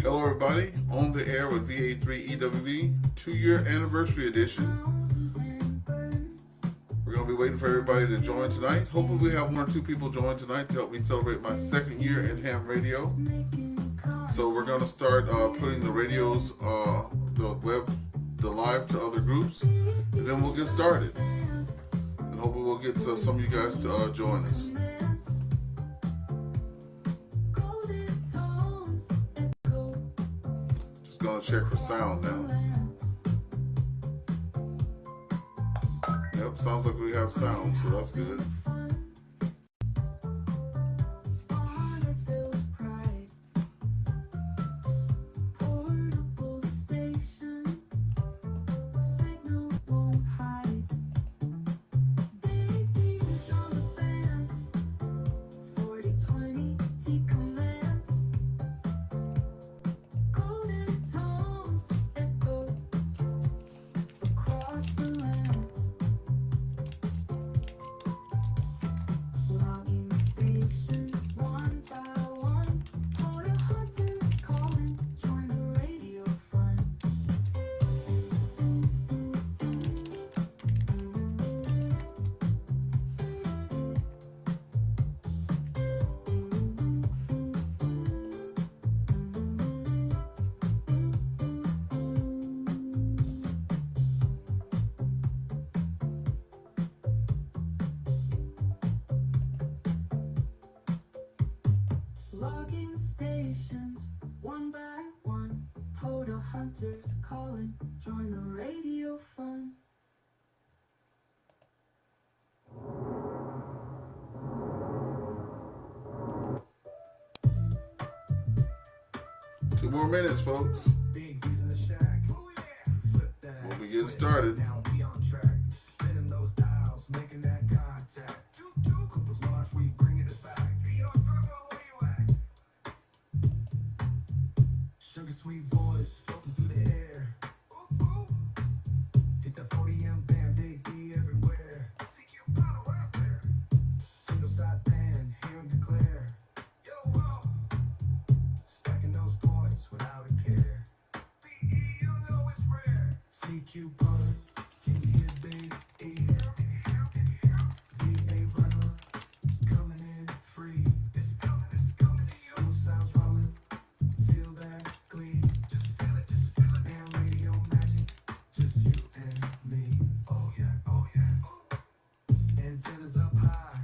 Hello, everybody. On the air with VA3 EWB 2-year anniversary edition. We're going to be waiting for everybody to join tonight. Hopefully, we have one or two people join tonight to help me celebrate my second year in ham radio. So, we're going to start putting the radios, the live to other groups, and then we'll get started. And hopefully, we'll get some of you guys to join us. Gonna check for sound now. Yep, sounds like we have sound, so that's good. Logging stations, one by one. Photo hunters calling, join the radio fun. Two more minutes, folks. We'll be getting started. Sweet voice floating through the air. Hit that 40M band, they be everywhere. CQ power out there. Single side band, hear and declare. Yo, whoa. Stacking those points without a care. BE, you know it's rare. CQ power, can you hear, babe? VA runner, coming in free. It's coming to you. Those sounds rolling, feel that. Just feel it, and radio magic, just you and me. Oh yeah, oh yeah. Antennas up high,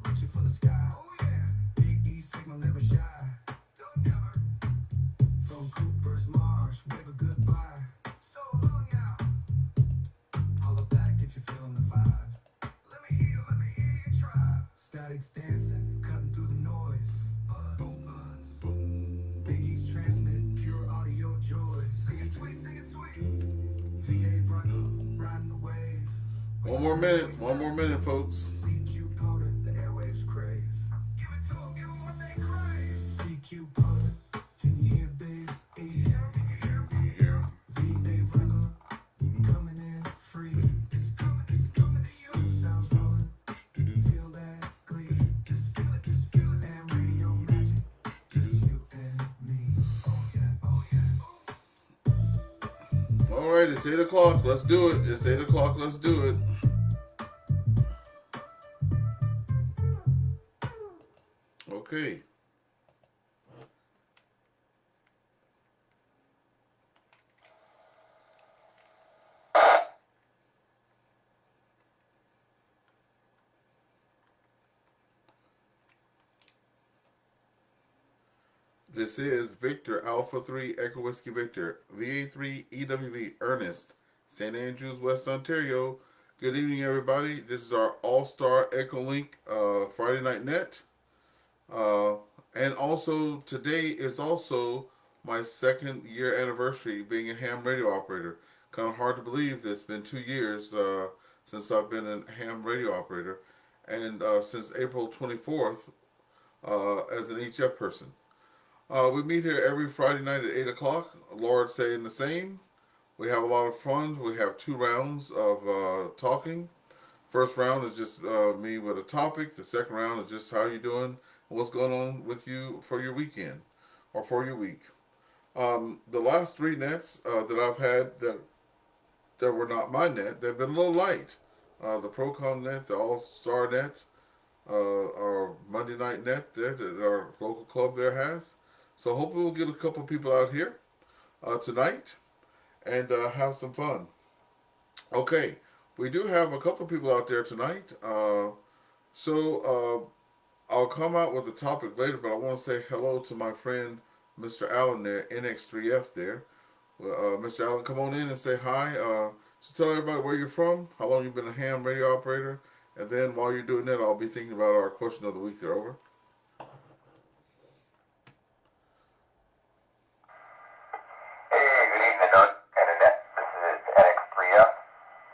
reaching for the sky. Oh yeah. Big E signal never shy. Don't never. From Cooper's Marsh, wave a goodbye. So long out. Holla back if you're feeling the vibe. Let me hear you try. Statics dancing, cutting through the noise. Boom, boom. Big East transmit, pure audio joy. Sing it sweet, VA riding the wave. One more minute, folks. CQ potent, the airwaves crave. Give it what they crave. CQ potent, can you hear, babe? VA regular, coming in free. It's coming to you. Sounds rolling, feel that glee. Just feel it, and radio magic. Just you and me. Oh yeah. All right, it's 8 o'clock. Let's do it. It's 8 o'clock. Let's do it. Okay. This is Victor Alpha 3 Echo Whiskey Victor, VA3 EWB Ernest, St. Andrews, West Ontario. Good evening, everybody. This is our AllStar Echolink Friday Night Net. And also, today is also my second year anniversary being a ham radio operator. Kind of hard to believe that it's been 2 years since I've been a ham radio operator, and since April 24th as an HF person. We meet here every Friday night at 8 o'clock. Lord saying the same. We have a lot of fun. We have 2 rounds of talking. First round is just me with a topic. The second round is just how you doing and what's going on with you for your weekend. or for your week. The last three nets that I've had that were not my net, they've been a little light. The Procom net, the All-Star net, our Monday night net there that our local club there has. So hopefully we'll get a couple people out here tonight and have some fun. Okay, we do have a couple people out there tonight. I'll come out with a topic later, but I want to say hello to my friend Mr. Allen there, NX3F there. Well, Mr. Allen, come on in and say hi. Just tell everybody where you're from, how long you've been a ham radio operator, and then while you're doing that, I'll be thinking about our question of the week there. Over. Hey, good evening, Internet. This is NX3F.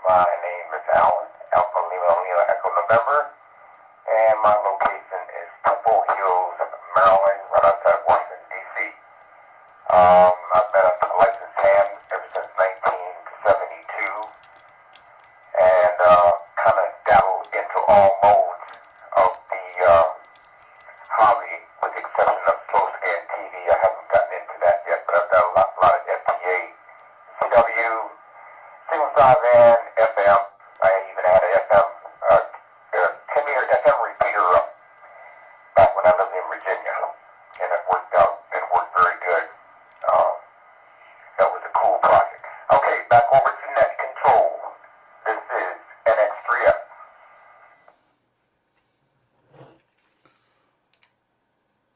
My name is Alan, Alpha Lima Lima Echo November, and my location is Temple Hills, Maryland, right outside Washington, D.C. I've been a licensed ham ever since 1972, and kind of dabbled into all modes of the hobby, with the exception of slow scan TV. I haven't gotten into that yet, but I've done a lot of FTA, CW, single sideband, FM. I even had an FM, 10-meter FM repeater back when I lived in Virginia, and it worked out. It worked very good. That was a cool project. Okay, back over to net control. This is NX3F.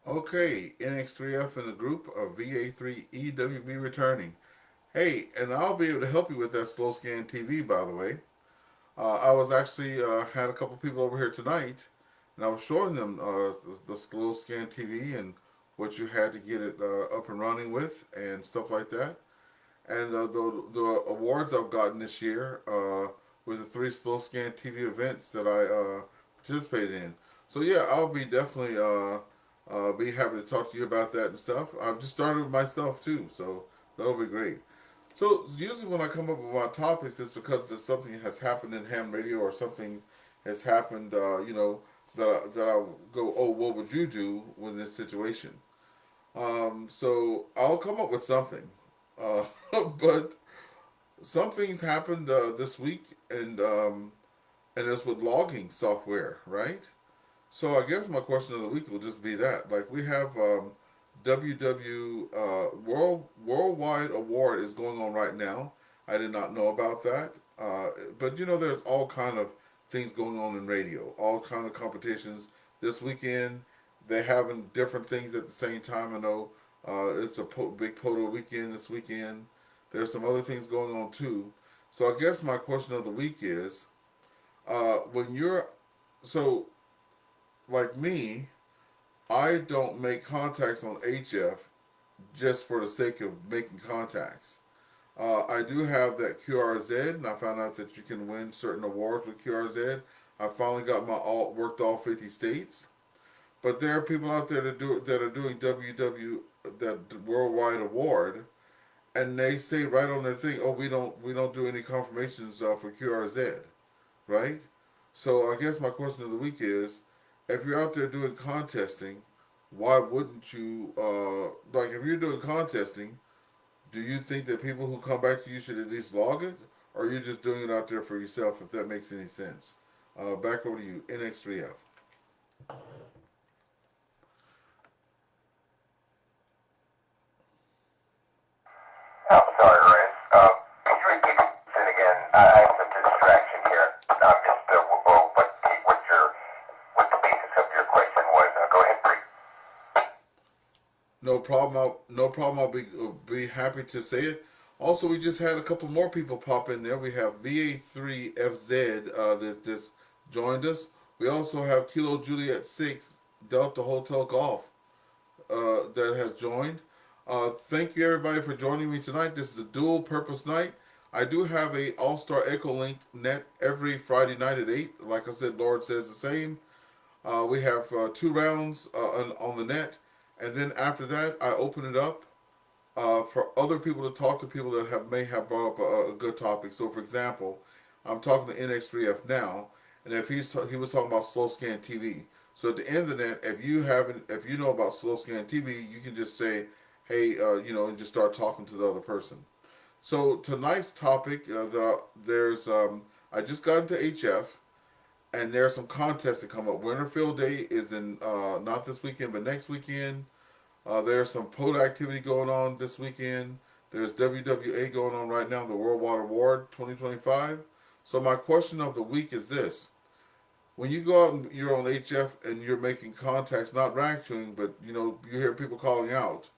Okay, NX3F in the group of VA3EWB returning. Hey, and I'll be able to help you with that slow scan TV, by the way. I was actually had a couple people over here tonight, and I was showing them the slow scan TV and what you had to get it up and running with and stuff like that. And the awards I've gotten this year with the three slow scan TV events that I participated in. So yeah, I'll be definitely be happy to talk to you about that and stuff. I've just started with myself too, so that'll be great. So usually when I come up with my topics, it's because there's something has happened in ham radio or something has happened, that I go, oh, what would you do with this situation? So I'll come up with something, uh, but some things happened this week, and it's with logging software, right? So I guess my question of the week will just be that. Like we have WW Worldwide Award is going on right now. I did not know about that, but there's all kind of things going on in radio, all kind of competitions this weekend. They're having different things at the same time. I know it's a big Poto weekend this weekend. There's some other things going on too. So I guess my question of the week is, when you're so like me, I don't make contacts on HF just for the sake of making contacts. I do have that QRZ, and I found out that you can win certain awards with QRZ. I finally got my worked all 50 states, but there are people out there that are doing WW that worldwide award, and they say right on their thing, oh, we don't do any confirmations for QRZ, right? So I guess my question of the week is, if you're out there doing contesting, why wouldn't you, like if you're doing contesting, do you think that people who come back to you should at least log it? Or are you just doing it out there for yourself, if that makes any sense? Back over to you, NX3F. I'm sorry, Ryan. Could you repeat the question again? I have a distraction here. I missed what the basis of your question was. Go ahead, please. No problem. No problem. I'll be happy to say it. Also, we just had a couple more people pop in there. We have VA3FZ that just joined us. We also have Kilo Juliet 6 Delta Hotel Golf that has joined. Thank you everybody for joining me tonight. This is a dual purpose night. I do have a AllStar Echolink Net every Friday night at 8. Like I said, Lord says the same. We have two rounds on the net, and then after that, I open it up for other people to talk to people that may have brought up a good topic. So, for example, I'm talking to NX3F now, and if he was talking about slow scan TV, So at the end of the net, if you know about slow scan TV, you can just say, hey, and just start talking to the other person. So tonight's topic, I just got into HF, and there are some contests that come up. Winterfield Day is in not this weekend, but next weekend. There's some POTA activity going on this weekend. There's WWA going on right now, the World Water Award 2025. So my question of the week is this: when you go out and you're on HF and you're making contacts, not rag chewing, but you hear people calling out,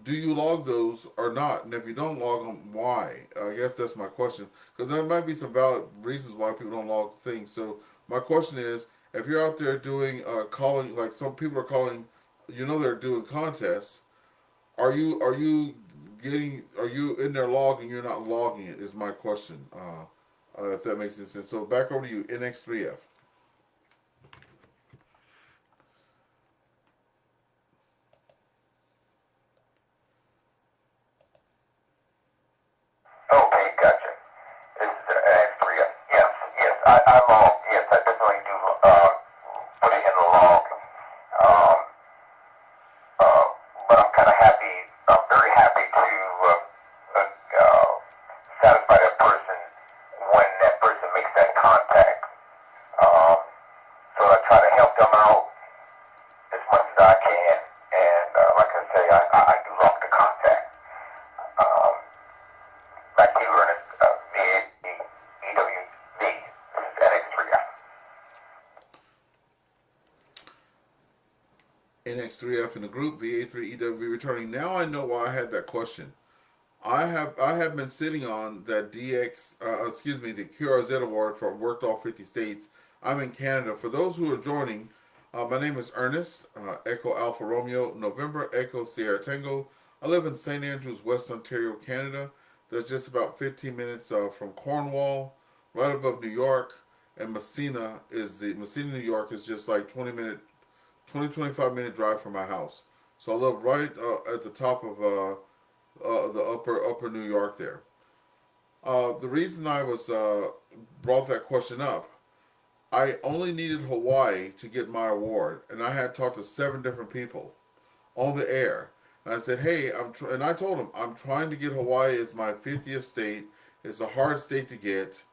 do you log those or not? And if you don't log them, why? I guess that's my question, because there might be some valid reasons why people don't log things. So my question is, if you're out there doing calling, like some people are calling, they're doing contests. Are you in there logging? You're not logging it. Is my question. If that makes any sense. So back over to you, NX3F. Okay, gotcha. This is X3. Yes, yes, I log. Yes, I definitely do put it in the log. Um, but I'm kind of happy. I'm very happy to satisfy that person when that person makes that contact. Um, so I try to help them out as much as I can. And like I say, I do log the contact. Um, Back to you, Ernest. VAEWB. This is NX3F. NX3F in the group, VA3EWB returning. Now I know why I had that question. I have been sitting on that the QRZ award for worked all 50 states. I'm in Canada. For those who are joining, my name is Ernest, Echo Alpha Romeo, November Echo Sierra Tango. I live in St. Andrews, West Ontario, Canada. That's just about 15 minutes from Cornwall, right above New York. And Messina, New York is just like 25 minute drive from my house. So I live right at the top of the upper New York there. The reason I was brought that question up, I only needed Hawaii to get my award, and I had talked to 7 different people on the air. And I said, "Hey, and I told them I'm trying to get Hawaii as my 50th state. It's a hard state to get.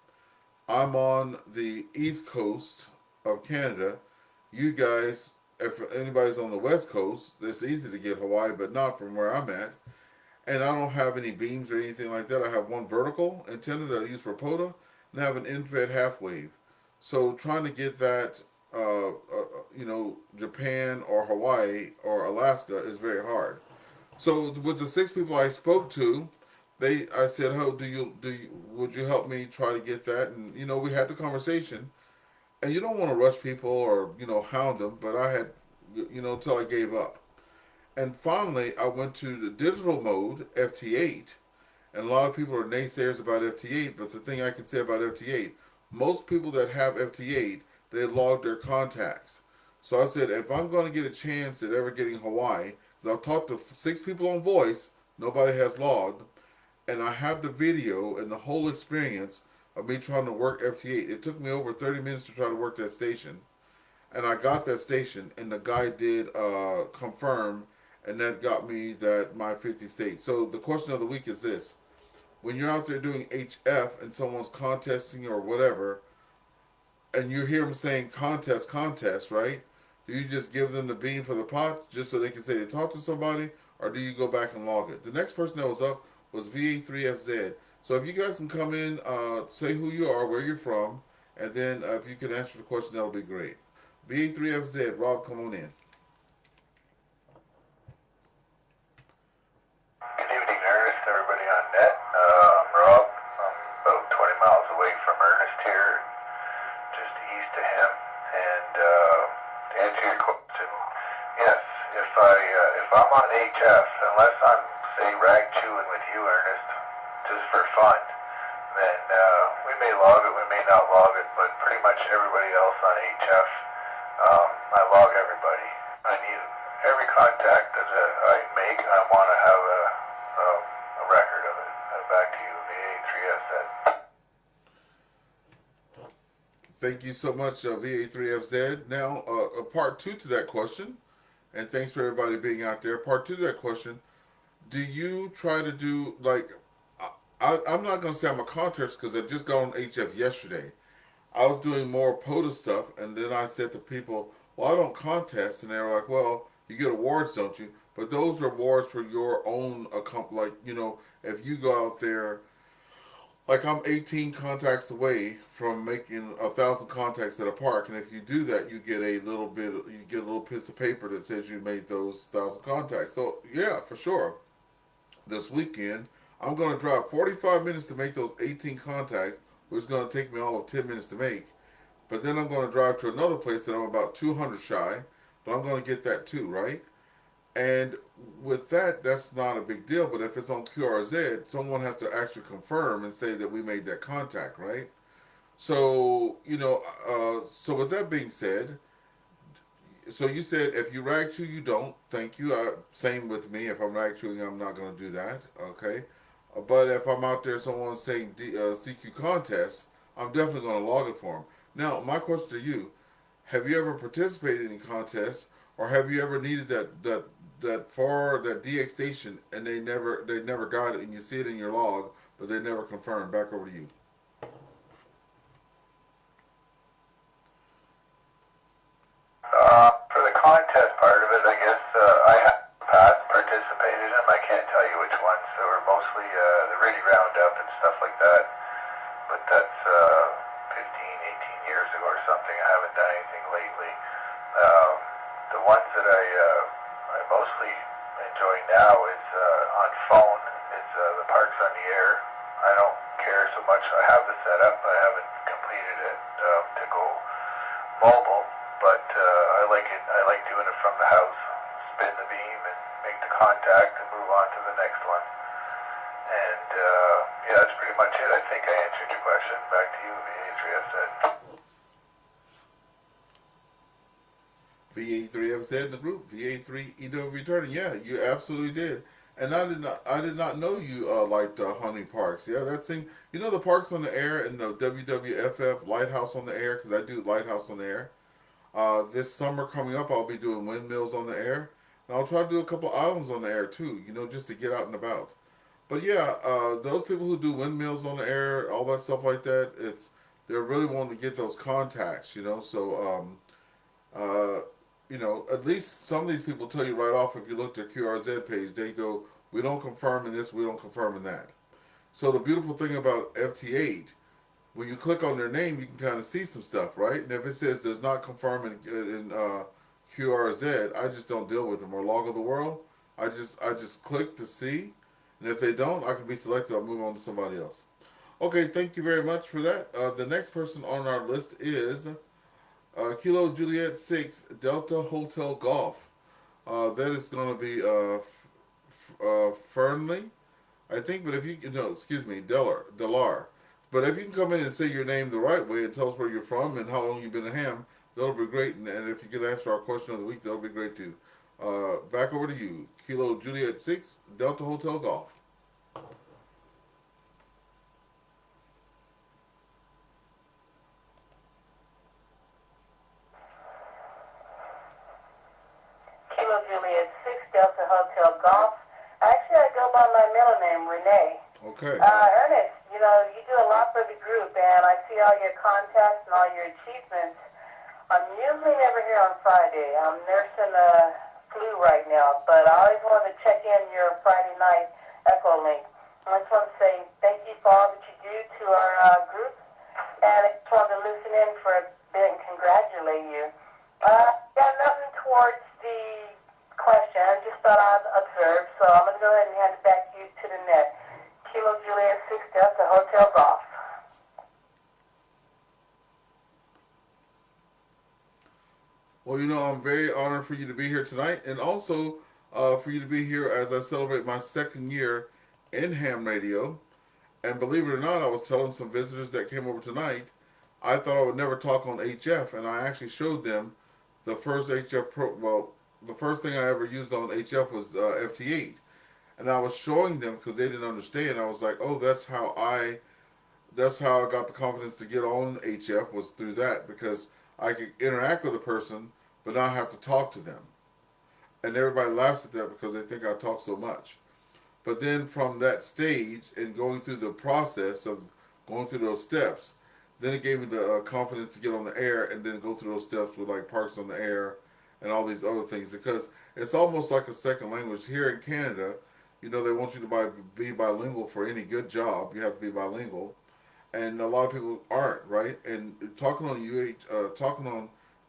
I'm on the east coast of Canada. You guys, if anybody's on the west coast, it's easy to get Hawaii, but not from where I'm at. And I don't have any beams or anything like that. I have one vertical antenna that I use for POTA, and I have an infrared half wave. So trying to get that, Japan or Hawaii or Alaska is very hard. So with the 6 people I spoke to, I said, "Oh, would you help me try to get that?" And we had the conversation. And you don't want to rush people or hound them, but I had, until I gave up. And finally, I went to the digital mode, FT8. And a lot of people are naysayers about FT8, but the thing I can say about FT8, most people that have FT8, they log their contacts. So I said, if I'm going to get a chance at ever getting Hawaii, because I've talked to 6 people on voice, nobody has logged, and I have the video and the whole experience of me trying to work FT8. It took me over 30 minutes to try to work that station. And I got that station, and the guy did confirm, and that got me that my 50 states. So the question of the week is this: when you're out there doing HF and someone's contesting or whatever, and you hear them saying contest, right? Do you just give them the bean for the pot just so they can say they talked to somebody, or do you go back and log it? The next person that was up was VA3FZ. So if you guys can come in, say who you are, where you're from, and then if you can answer the question, that would be great. VA3FZ, Rob, come on in. Good evening, Ernest. Everybody on net. I'm Rob. I'm about 20 miles away from Ernest here, just east of him. And to answer your question, yes, if I'm on HF, unless I'm say rag chewing with you, Ernest, just for fun, then we may log it, we may not log it, but pretty much everybody else on HF, I log everybody. I need every contact that I make. I want to have a record of it. Back to you, VA3S. Thank you so much, VA3FZ. Now, a part two to that question, and thanks for everybody being out there. Part two to that question: do you try to do like? I'm not gonna say I'm a contest because I just got on HF yesterday. I was doing more POTA stuff, and then I said to people, "Well, I don't contest," and they were like, "Well, you get awards, don't you?" But those are awards for your own like if you go out there, like I'm 18 contacts away from making 1,000 contacts at a park, and if you do that, you get a little bit, you get a little piece of paper that says you made those 1,000 contacts. So yeah, for sure, this weekend I'm going to drive 45 minutes to make those 18 contacts, which is going to take me all of 10 minutes to make. But then I'm going to drive to another place that I'm about 200 shy, but I'm going to get that too, right? And with that, that's not a big deal. But if it's on QRZ, someone has to actually confirm and say that we made that contact, right? So, so with that being said, so you said if you rag chew, you don't. Thank you. Same with me. If I'm rag chewing, I'm not going to do that. Okay. But if I'm out there, someone's saying CQ contest, I'm definitely going to log it for them. Now, my question to you: have you ever participated in contests, or have you ever needed that for that DX station and they never got it, and you see it in your log, but they never confirmed? Back over to you. For the contest part of it, I guess I have passed participated in them. I can't tell you which ones. They were mostly the Ready Roundup and stuff like that. But that's 15, 18 years ago or something. I haven't done anything lately. The ones that I mostly enjoy now is on phone. It's the Parks on the Air. I don't care so much. I have the setup. I haven't completed it to go mobile, but I like it. I like doing it from the house. Spin the beam and make the contact and move on to the next one. And yeah, that's pretty much it. I think I answered your question. Back to you, Adrian said. VA3FZ in the group. VA3EW returning. Yeah, you absolutely did. And I did not know you liked hunting parks. Yeah, that seemed. The parks on the air and the WWFF Lighthouse on the air, because I do Lighthouse on the air. This summer coming up, I'll be doing windmills on the air, and I'll try to do a couple islands on the air too. Just to get out and about. But yeah, those people who do windmills on the air, all that stuff like that, they're really wanting to get those contacts. So at least some of these people tell you right off if you look at their QRZ page, they go, we don't confirm in this, we don't confirm in that. So the beautiful thing about FT8, when you click on their name, you can kind of see some stuff, right? And if it says does not confirm in QRZ, I just don't deal with them. Or Log of the World, I just click to see, and if they don't, I can be selected. I'll move on to somebody else. Okay, thank you very much for that. The next person on our list is Kilo Juliet 6 Delta Hotel Golf. That is going to be Fernley, I think. But if you no, excuse me, Delar. But if you can come in and say your name the right way and tell us where you're from and how long you've been a ham, that'll be great. And if you can answer our question of the week, that'll be great too. Back over to you, Kilo Juliet 6 Delta Hotel Golf. Kilo Juliet 6 Delta Hotel Golf. Actually, I go by my middle name, Renee. Okay. Ernest, you do a lot for the group, and I see all your contacts and all your achievements. I'm usually never here on Friday. I'm nursing a flu right now, but I always want to check in your Friday night Echolink. I just want to say thank you for all that you do to our group, and I just want to listen in for a bit and congratulate you. Got nothing towards the question. I just thought I'd observe, so I'm going to go ahead and hand it back to you to the net. Kilo Juliet 6 Delta Hotel Golf. Well, I'm very honored for you to be here tonight, and also for you to be here as I celebrate my second year in ham radio. And believe it or not, I was telling some visitors that came over tonight, I thought I would never talk on HF, and I actually showed them the first HF the first thing I ever used on HF was FT8. And I was showing them because they didn't understand. I was like, oh, that's how I that's how I got the confidence to get on HF was through that because I could interact with a person but not have to talk to them. And everybody laughs at that because they think I talk so much. But then from that stage and going through the process of going through those steps, then it gave me the confidence to get on the air and then go through those steps with like Parks on the Air and all these other things because it's almost like a second language here in Canada. You know, they want you to be bilingual for any good job. You have to be bilingual, and a lot of people aren't, right? And talking on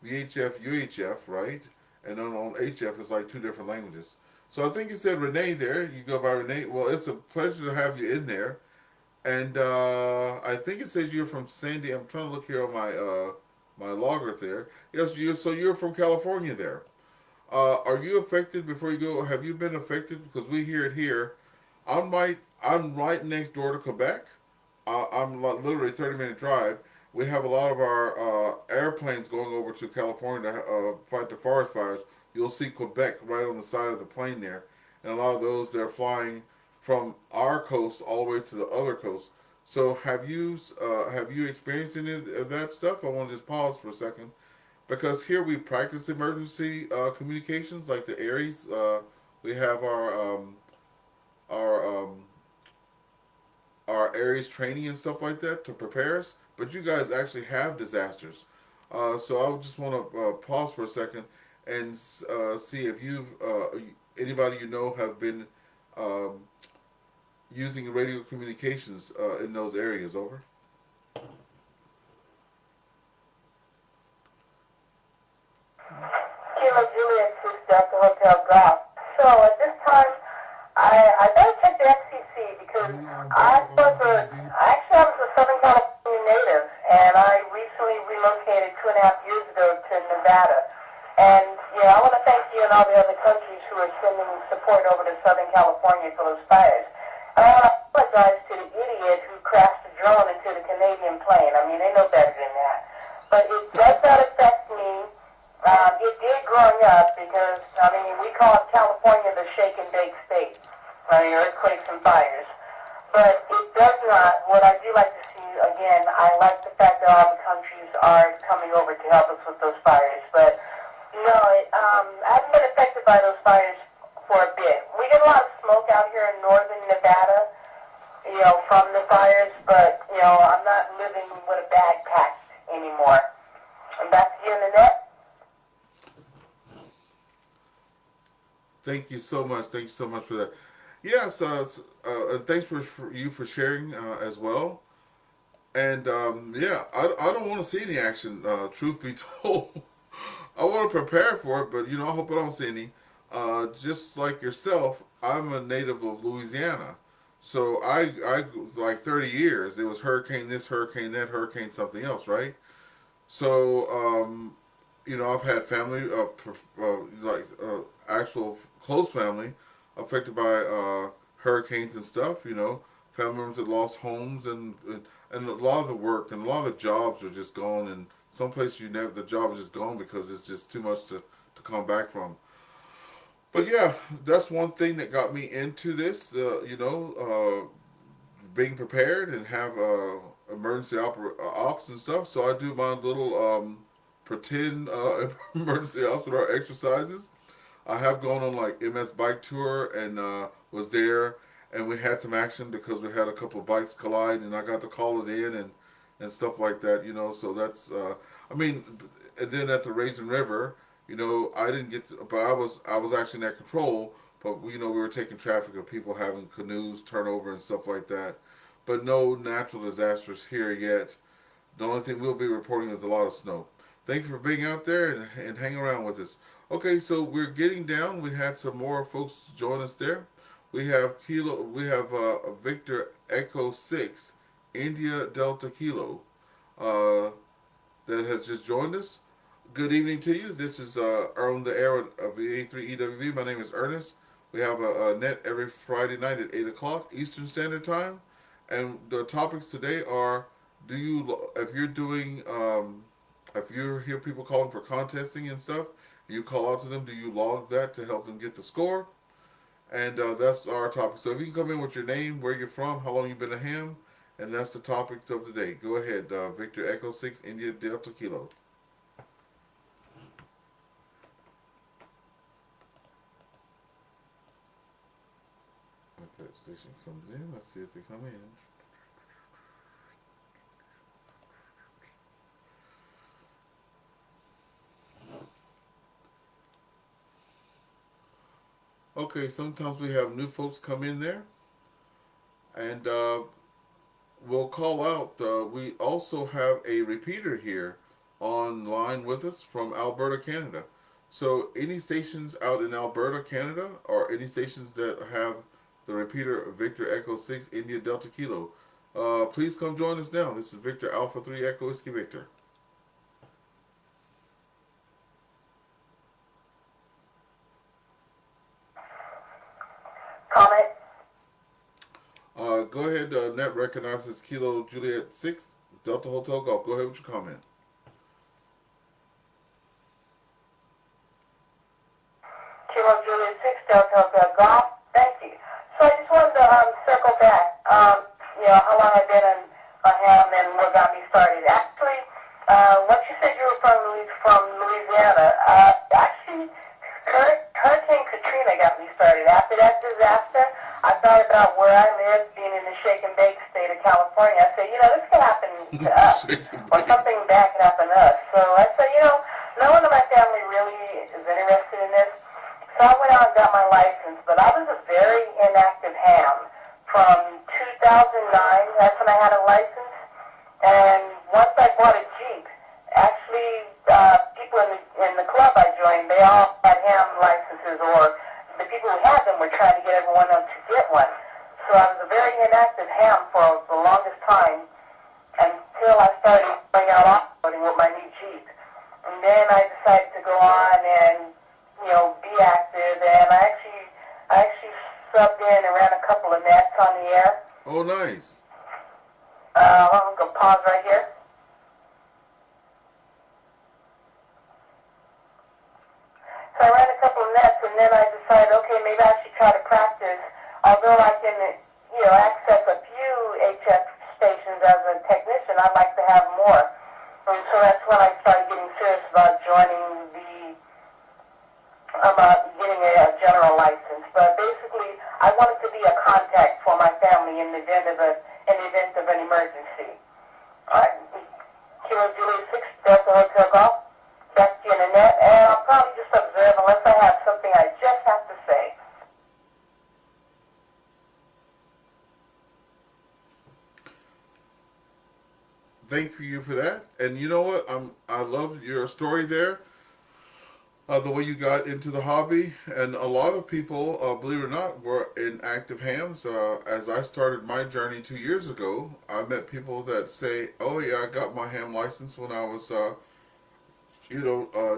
VHF, UHF, right, and then on HF is like two different languages. So I think you said Renee there. You go by Renee. Well, it's a pleasure to have you in there. And I think it says you're from Sandy. I'm trying to look here on my logger there. Yes, you're from California there. Are you affected before you go? Have you been affected? Because we hear it here. I'm right next door to Quebec. I'm like literally 30-minute drive. We have a lot of our airplanes going over to California to fight the forest fires. You'll see Quebec right on the side of the plane there, and a lot of those they're flying from our coast all the way to the other coast. So have you experienced any of that stuff? I want to just pause for a second because here we practice emergency communications like the Aries. We have our Aries training and stuff like that to prepare us. But you guys actually have disasters. So I just want to pause for a second and see if anybody you know have been um, using radio communications in those areas. Over. Kilo Juliet 6 Delta Hotel Golf. So at this time, I better check the FCC because I was a Southern California native, and I recently relocated 2.5 years ago to Nevada. And yeah, I want to thank you and all the other countries who are sending support over to Southern California for those fires. And I want to apologize to the idiot who crashed the drone into the Canadian plane. I mean, they know better than that. But it does not affect me. It did growing up because, I mean, we call California the shake and bake state. I mean, earthquakes and fires. But it does not, what I do like to see, again, I like the fact that all the countries are coming over to help us with those fires. But, no, I haven't been affected by those fires for a bit. We get a lot of smoke out here in northern Nevada, from the fires, but, I'm not living with a backpack anymore. And back to you in the net. Thank you so much. Thank you so much for that. Yes, thanks for you for sharing as well. And yeah, I don't want to see any action. Truth be told, I want to prepare for it, but I hope I don't see any. Just like yourself, I'm a native of Louisiana, so I like 30 years. It was hurricane this, hurricane that, hurricane something else, right? So I've had family, actual close family, affected by hurricanes and stuff. Family members that lost homes and a lot of the work and a lot of the jobs are just gone. And some places the job is just gone because it's just too much to come back from. But yeah, that's one thing that got me into this. Being prepared and have emergency ops and stuff. So I do my little pretend emergency ops with our exercises. I have gone on like MS bike tour and was there, and we had some action because we had a couple of bikes collide, and I got to call it in and stuff like that. So that's and then at the Raisin River, I didn't get to, but I was actually in that control. But we were taking traffic of people having canoes turn over and stuff like that. But no natural disasters here yet. The only thing we'll be reporting is a lot of snow. Thank you for being out there and hang around with us. Okay, so we're getting down. We had some more folks join us there. We have Victor Echo 6, India Delta Kilo, uh, that has just joined us. Good evening to you. This is on the air of the A3 EWV. My name is Ernest. We have a net every Friday night at 8 o'clock Eastern Standard Time. And the topics today are, if you hear people calling for contesting and stuff, you call out to them, do you log that to help them get the score? And that's our topic. So if you can come in with your name, where you're from, how long you've been a ham, and that's the topic of the day. Go ahead, Victor Echo 6 India Delta Kilo. If that station comes in, let's see if they come in. Okay, sometimes we have new folks come in there, and we'll call out. We also have a repeater here online with us from Alberta, Canada. So, any stations out in Alberta, Canada, or any stations that have the repeater Victor Echo 6 India Delta Kilo, please come join us now. This is Victor Alpha 3 Echo Whiskey Victor. Comment? Go ahead, Net recognizes Kilo Juliet 6 Delta Hotel Golf. Go ahead with your comment. Kilo Juliet 6 Delta Hotel Golf. Thank you. So I just wanted to circle back. How long I've been on ham and what got me started. Actually, once you said you were from Louisiana, actually, Hurricane Katrina got me started. After that disaster, I thought about where I live, being in the shake and bake state of California. I said, this could happen to us, or something bad could happen to us. So I said, no one in my family really is interested in this. So I went out and got my license, but I was a very inactive ham. From 2009, that's when I had a license. And once I bought a Jeep, actually, people in the club I joined, they all had ham licenses, or the people who had them were trying to get everyone else to get one. So I was a very inactive ham for the longest time until I started going out off-roading with my new Jeep. And then I decided to go on and be active, and I actually subbed in and ran a couple of nets on the air. Oh, nice. I'm going to pause right here. So I ran a couple of nets, and then I decided, okay, maybe I should try to practice. Although I can, access a few HF stations as a technician, I'd like to have more. And so that's when I started getting serious about getting a general license. But basically, I wanted to be a contact for my family in the event of an emergency. All right, Kilo Juliet 6 Delta Hotel Golf. Back to you in the net, and I'll probably just observe unless I have something I just have to say. Thank you for that. And you know what? I love your story there. The way you got into the hobby, and a lot of people, believe it or not, were in active hams. As I started my journey 2 years ago, I met people that say, "Oh yeah, I got my ham license when I was,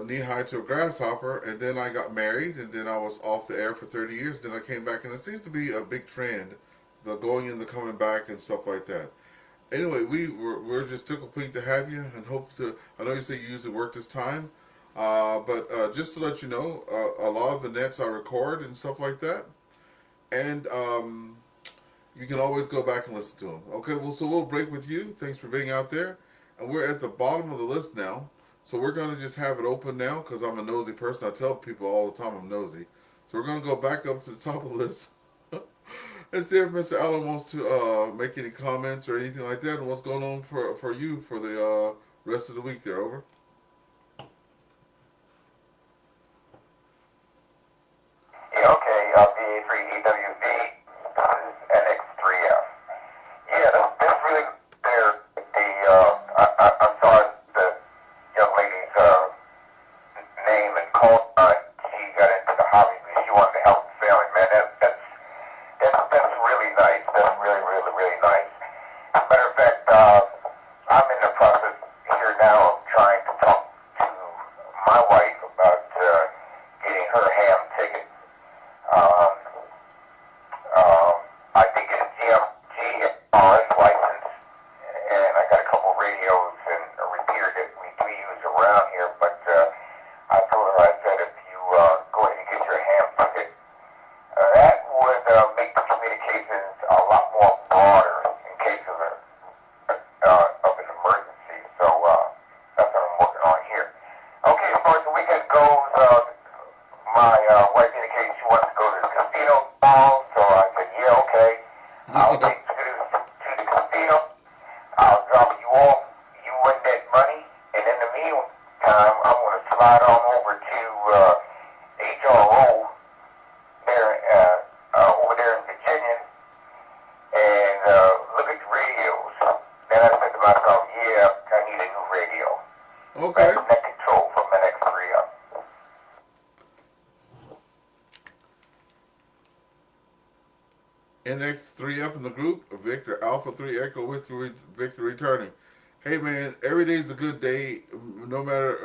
knee high to a grasshopper, and then I got married, and then I was off the air for 30 years. Then I came back, and it seems to be a big trend, the going and the coming back and stuff like that." Anyway, we're just tickled pink to have you, and hope to. I know you say you usually work this time. But just to let you know, a lot of the nets I record and stuff like that, and you can always go back and listen to them. Okay, well, so we'll break with you. Thanks for being out there, and we're at the bottom of the list now, so we're gonna just have it open now because I'm a nosy person. I tell people all the time I'm nosy, so we're gonna go back up to the top of the list. Let's see if Mr. Allen wants to make any comments or anything like that, and what's going on for you for the rest of the week there. Over. Yeah, okay, BA3EWV, this is NX3F. Yeah, that's really there. I'm sorry, the young lady's name and call she got into the hobby because she wanted to help the family, man. That's really nice. That's really, really, really nice. As a matter of fact, I'm in the process here now of trying to myself, yeah, I need a new radio. Okay. That's net control from NX3. NX3F in the group. Victor Alpha 3 Echo Whiskey Victor returning. Hey man, every day is a good day, no matter,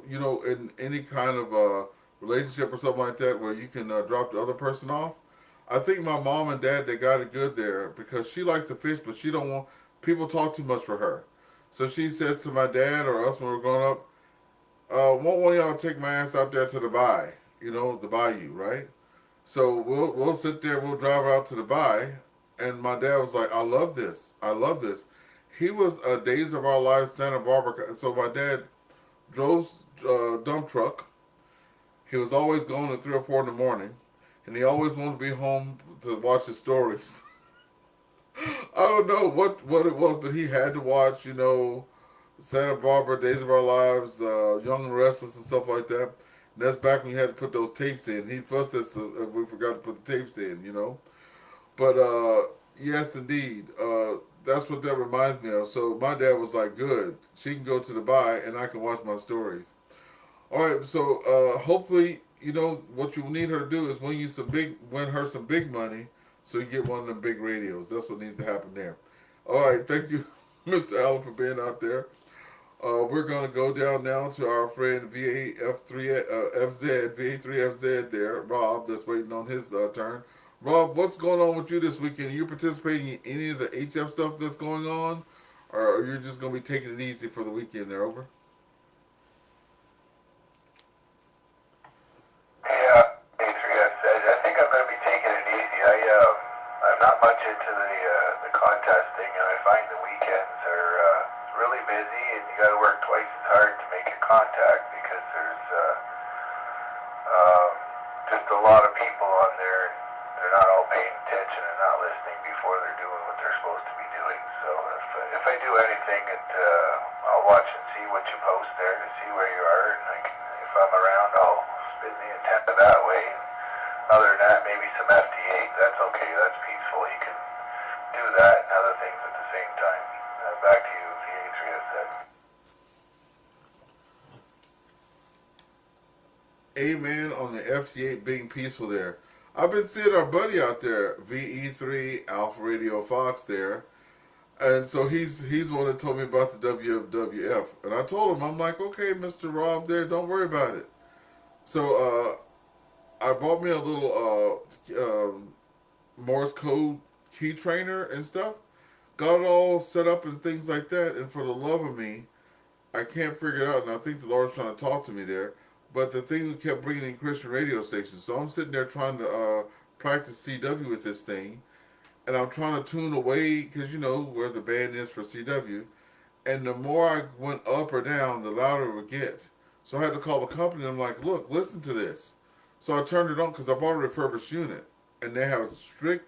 in any kind of relationship or something like that where you can drop the other person off. I think my mom and dad, they got it good there because she likes to fish, but she don't want people talk too much for her. So she says to my dad or us when we're growing up, won't one of y'all take my ass out there to the bay, the bayou, right? So we'll sit there, we'll drive out to the bay, and my dad was like, I love this. I love this. He was a Days of Our Lives Santa Barbara. So my dad drove dump truck. He was always going at 3 or 4 in the morning, and he always wanted to be home to watch the stories. I don't know what it was, but he had to watch, Santa Barbara, Days of Our Lives, Young and Restless, and stuff like that. And that's back when you had to put those tapes in. He fussed us if we forgot to put the tapes in. But yes, indeed, that's what that reminds me of. So my dad was like, "Good, she can go to the bay, and I can watch my stories." All right, so hopefully, what you need her to do is win her some big money, so you get one of them big radios. That's what needs to happen there. All right, thank you, Mr. Allen, for being out there. We're gonna go down now to our friend VA3FZ there, Rob, that's waiting on his turn. Rob, what's going on with you this weekend? Are you participating in any of the HF stuff that's going on, or are you just gonna be taking it easy for the weekend? There, over. Yeah, Adrian said, I think I'm going to be taking it easy. I'm not much into the contest thing, and I find the weekends are really busy, and you got to work twice as hard to make a contact because there's um, just a lot of people on there. They're not all paying attention and not listening before they're doing what they're supposed to be doing. So if I do anything, I'll watch and see what you post there to see where you are, and if I'm around, I'll spin the antenna that way. Other than that, maybe some FT8. That's okay. That's peaceful. You can do that and other things at the same time. Back to you, VA3S. Amen on the FT8 being peaceful there. I've been seeing our buddy out there, VE3 Alpha Radio Fox there. And so he's one that told me about the WWF. And I told him, I'm like, okay, Mr. Rob there, don't worry about it. So I bought me a little Morse code key trainer and stuff. Got it all set up and things like that. And for the love of me, I can't figure it out. And I think the Lord's trying to talk to me there. But the thing kept bringing in Christian radio stations. So I'm sitting there trying to practice CW with this thing. And I'm trying to tune away because where the band is for CW. And the more I went up or down, the louder it would get. So I had to call the company and I'm like, look, listen to this. So I turned it on because I bought a refurbished unit. And they have strict,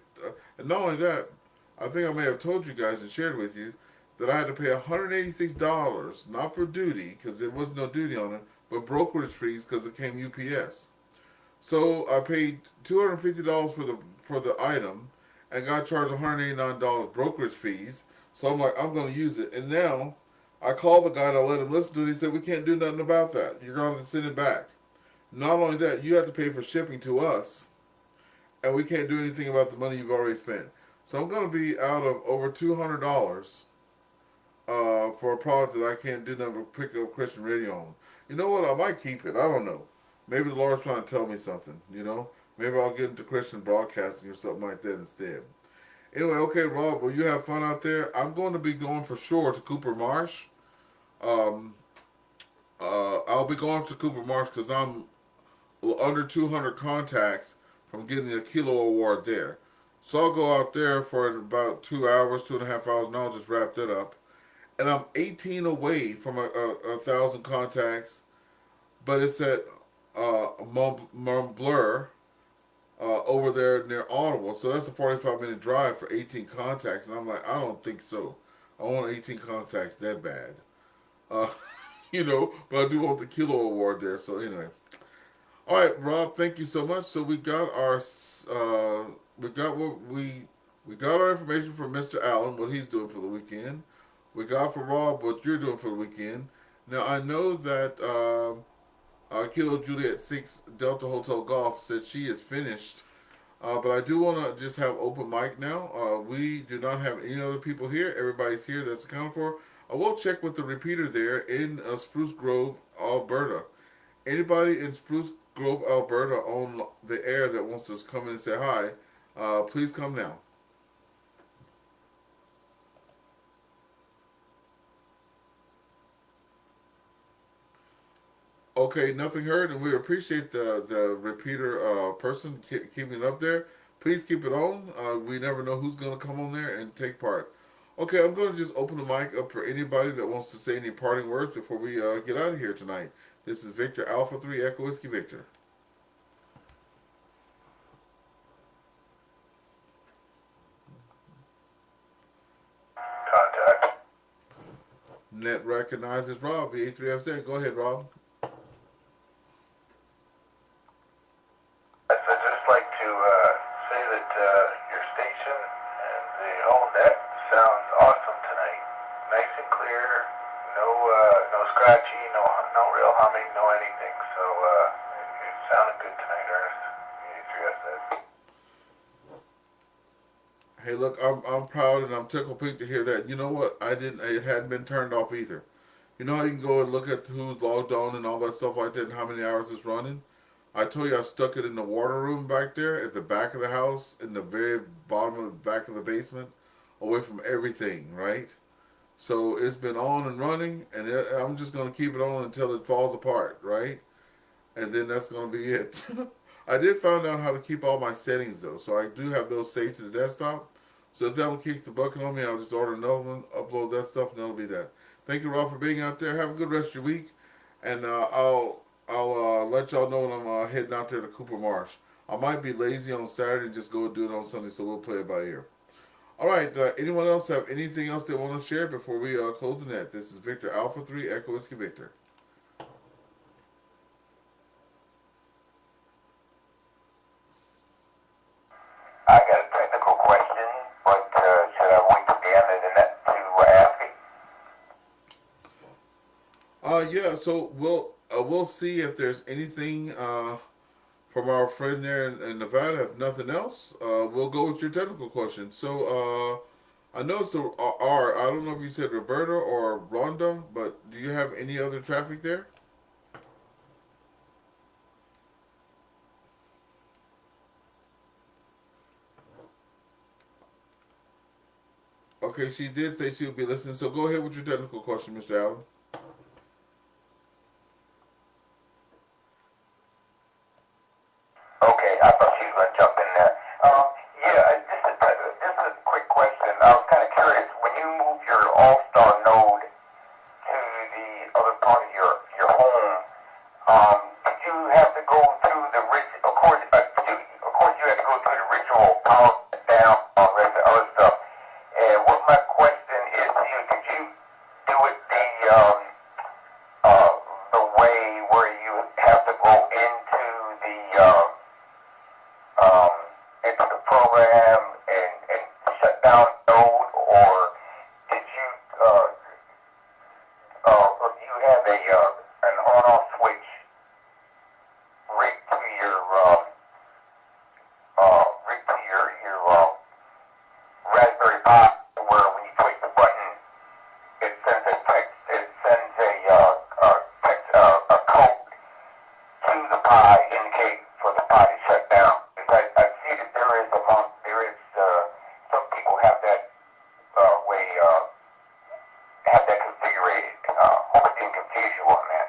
and not only that, I think I may have told you guys and shared with you that I had to pay $186, not for duty, because there was no duty on it, but brokerage fees because it came UPS. So I paid $250 for the item and got charged $189 brokerage fees. So I'm like, I'm going to use it. And now I called the guy and I let him listen to it. He said, we can't do nothing about that. You're going to have to send it back. Not only that, you have to pay for shipping to us. And we can't do anything about the money you've already spent. So I'm going to be out of over $200 for a product that I can't do nothing but pick up Christian radio on. You know what? I might keep it. I don't know. Maybe the Lord's trying to tell me something. Maybe I'll get into Christian broadcasting or something like that instead. Anyway, okay, Rob, well, you have fun out there. I'm going to be going for sure to Cooper Marsh. Um, I'll be going to Cooper Marsh because I'm under 200 contacts from getting a Kilo Award there. So I'll go out there for about 2 hours, 2.5 hours, and I'll just wrap that up. And I'm 18 away from a 1,000 contacts, but it's at Montblur over there near Ottawa. So that's a 45-minute drive for 18 contacts. And I'm like, I don't think so. I want 18 contacts that bad. Uh, but I do want the Kilo Award there. So anyway. All right, Rob, thank you so much. So we got our we got our information from Mr. Allen, what he's doing for the weekend. We got for Rob what you're doing for the weekend. Now I know that Kilo Juliet 6 Delta Hotel Golf said she is finished. But I do want to just have open mic now. We do not have any other people here. Everybody's here that's accounted for. I will check with the repeater there in Spruce Grove, Alberta. Anybody in Spruce Grove, Alberta on the air that wants to come in and say hi, please come now. Okay, nothing heard, and we appreciate the repeater person keeping it up there. Please keep it on. We never know who's going to come on there and take part. Okay, I'm going to just open the mic up for anybody that wants to say any parting words before we get out of here tonight. This is Victor Alpha 3 Echo Whiskey Victor. Contact. Net recognizes Rob, VA3FZ. Go ahead, Rob. I'd just like to say that your station and the whole net sounds awesome tonight. Nice and clear, no scratchy, no real humming, no anything. So it sounded good tonight, Ernest. VA3SS. Hey, look, I'm proud and I'm tickled pink to hear that. You know what? I didn't. It hadn't been turned off either. You know how you can go and look at who's logged on and all that stuff like that and how many hours it's running? I told you I stuck it in the water room back there at the back of the house, in the very bottom of the back of the basement, away from everything, right? So it's been on and running, and I'm just going to keep it on until it falls apart, right? And then that's going to be it. I did find out how to keep all my settings, though, so I do have those saved to the desktop. So if that one kicks the bucket on me, I'll just order another one, upload that stuff, and that'll be that. Thank you, Rob, for being out there. Have a good rest of your week, and I'll let y'all know when I'm heading out there to Cooper Marsh. I might be lazy on Saturday and just go do it on Sunday, so we'll play it by ear. All right. Anyone else have anything else they want to share before we close the net? This is Victor Alpha 3 Echo Whiskey Victor. I got a technical question, but should I wait till the end of the net to ask it? Yeah. So we'll see if there's anything from our friend there in Nevada. If nothing else, we'll go with your technical question. So I know it's the R. I don't know if you said Roberta or Rhonda, but do you have any other traffic there? Okay, she did say she would be listening. So go ahead with your technical question, Mr. Allen. Okay, I thought she was going to jump in there. Yeah, just a quick question. I was kind of curious. When you move your All-Star node to the other part of your home, did you have to go through the ritual? Of course, you had to go through the ritual, power it down, all the rest of the other stuff. And what my question is to you, did you do it the way where you have to go um, into the program and shut down node, or did you you have an on-off switch rigged to your Raspberry Pi, where when you click the button, it sends a text, it sends a code to the Pi, indicate for the Pi to shut down. Because I see that some people have that way, have that configured. Hope it didn't confuse you on that.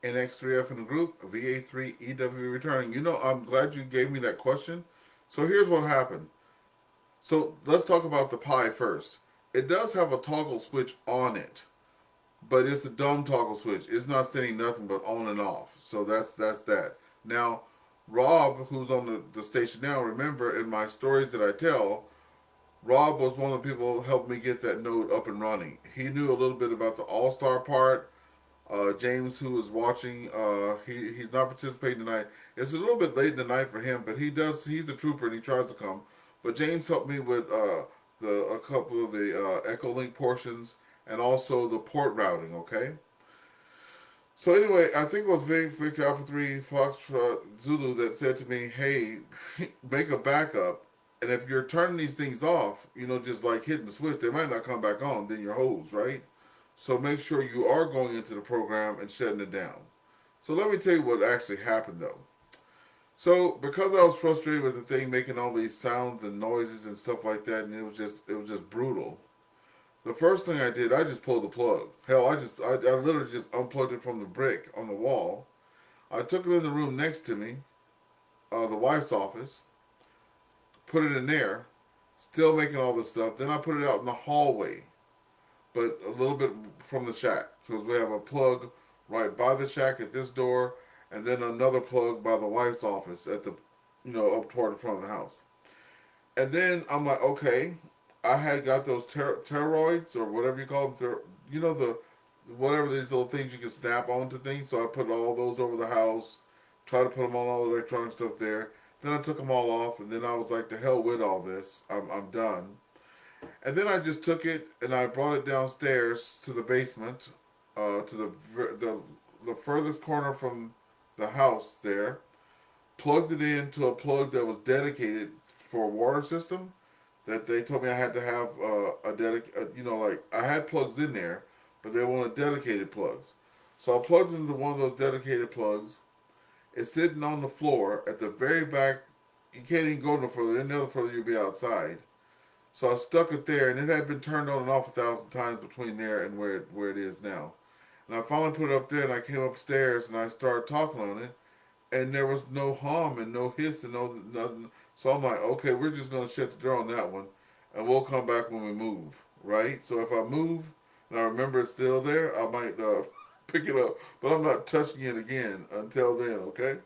NX3F in the group, VA3EW returning. You know, I'm glad you gave me that question. So here's what happened. So let's talk about the Pi first. It does have a toggle switch on it, but it's a dumb toggle switch. It's not setting nothing but on and off. So that's that. Now, Rob, who's on the station now, remember in my stories that I tell, Rob was one of the people who helped me get that node up and running. He knew a little bit about the All-Star part. James, who is watching, he's not participating tonight. It's a little bit late in the night for him, but he does. He's a trooper and he tries to come. But James helped me with a couple of the Echolink portions and also the port routing. Okay. So anyway, I think it was Victor Alpha 3 Foxtrot Zulu that said to me, hey, make a backup. And if you're turning these things off, just like hitting the switch, they might not come back on, then you're hosed, right? So make sure you are going into the program and shutting it down. So let me tell you what actually happened though. So because I was frustrated with the thing making all these sounds and noises and stuff like that, and it was just brutal. The first thing I did, I just pulled the plug. Hell, I literally just unplugged it from the brick on the wall. I took it in the room next to me, the wife's office, put it in there, still making all this stuff. Then I put it out in the hallway, but a little bit from the shack, because we have a plug right by the shack at this door, and then another plug by the wife's office at the, up toward the front of the house. And then I'm like, okay, I had got those pteroids or whatever you call them, the whatever these little things you can snap onto things. So I put all those over the house, try to put them on all the electronic stuff there. Then I took them all off, and then I was like, to hell with all this. I'm done. And then I just took it and I brought it downstairs to the basement, to the furthest corner from the house there. Plugged it into a plug that was dedicated for a water system. That they told me I had to have like I had plugs in there, but they wanted dedicated plugs. So I plugged into one of those dedicated plugs. It's sitting on the floor at the very back. You can't even go no further. Any other further, you'll be outside. So I stuck it there, and it had been turned on and off 1,000 times between there and where it is now. And I finally put it up there, and I came upstairs and I started talking on it, and there was no hum and no hiss and no nothing. So I'm like, okay, we're just gonna shut the door on that one, and we'll come back when we move, right? So if I move and I remember it's still there, I might pick it up, but I'm not touching it again until then, okay?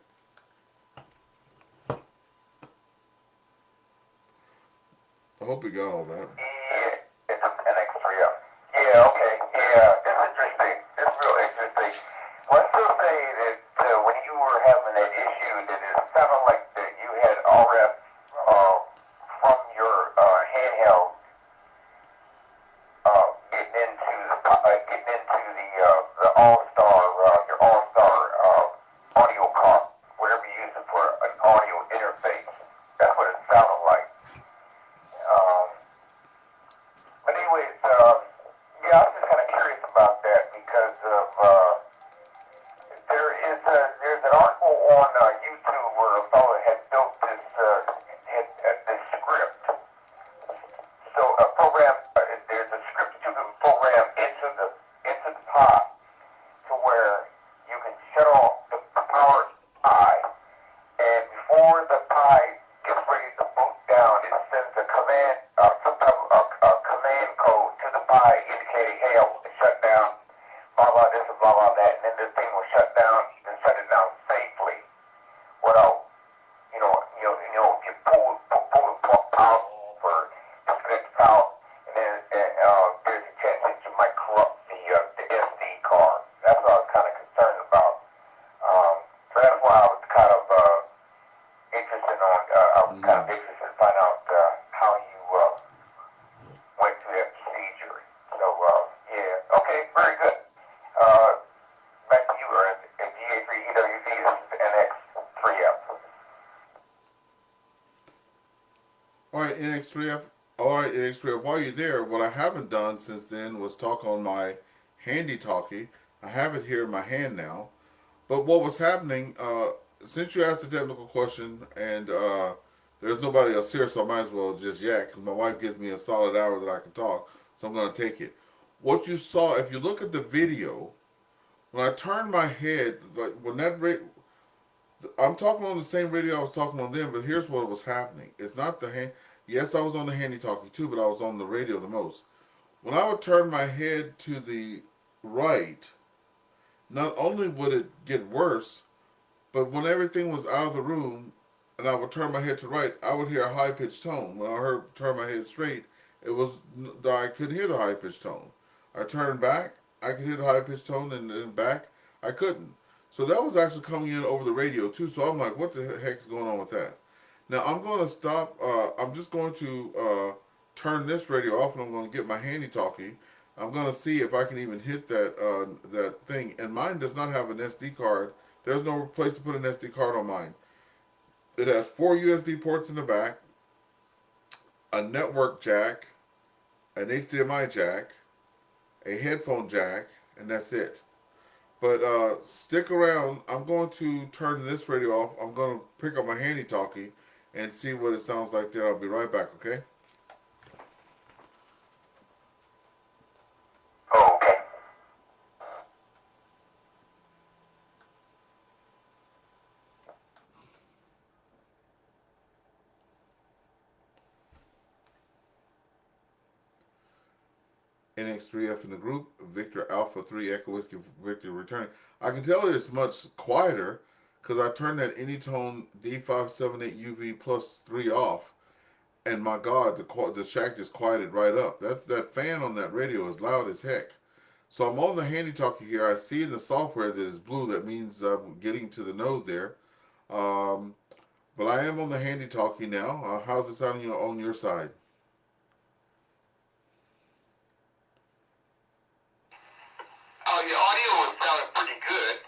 I hope we got all that. Yeah, it's an X3 up. Yeah, okay. Yeah, it's interesting. It's real interesting. Well, I still say that when you were having that issue, that it sounded like that you had RF from your handheld getting into the AllStar your AllStar audio card, whatever you use it for an audio interface. That's what it sounded like. Um, but anyways, yeah, I was just kind of curious about that because of there's an article on YouTube where a fellow had built this script. So a program, there's a script you can program into the pod to where you can shut off the power eye, and before the pie gets ready to boot down, it sends a command, some type of a command code to the pie indicating, hey, I want to shut down, blah blah this and blah blah that, and then the thing will shut down. You can shut it down safely without, if you pull the power off or disconnect the power, and then there's a chance that you might corrupt the SD card. That's what I was kind of concerned about. So that's why I was kind of interested to find out how you went through that procedure. So yeah, okay, very good. Back to you, Ernest. GA3EWV, this is NX3F. Alright, NX3F. Alright, NX3F. While you're there, what I haven't done since then was talk on my handy talkie. I have it here in my hand now. But what was happening, since you asked the technical question and there's nobody else here, so I might as well just yak, because my wife gives me a solid hour that I can talk, so I'm going to take it. What you saw, if you look at the video, when I turned my head, like when I'm talking on the same radio I was talking on then, but here's what was happening. It's not the hand. Yes, I was on the handy talkie too, but I was on the radio the most. When I would turn my head to the right, not only would it get worse, but when everything was out of the room and I would turn my head to the right, I would hear a high pitched tone. When I turn my head straight, I couldn't hear the high pitched tone. I turned back, I could hear the high pitched tone, and then back, I couldn't. So that was actually coming in over the radio too. So I'm like, what the heck's going on with that? Now I'm going to stop. I'm just going to turn this radio off, and I'm going to get my handy talkie. I'm going to see if I can even hit that thing. And mine does not have an SD card. There's no place to put an SD card on mine. It has 4 USB ports in the back, a network jack, an HDMI jack, a headphone jack, and that's it. But stick around. I'm going to turn this radio off. I'm going to pick up my handy talkie and see what it sounds like there. I'll be right back, okay? Okay. NX3F in the group, Victor Alpha 3 Echo Whiskey Victor returning. I can tell it's much quieter because I turned that Anytone D578 UV plus 3 off, and my God, the shack just quieted right up. That fan on that radio is loud as heck. So I'm on the handy talkie here. I see in the software that it's blue. That means I'm getting to the node there. Um, but I am on the handy talkie now. How's it sounding on your side? Your audio was sounding pretty good.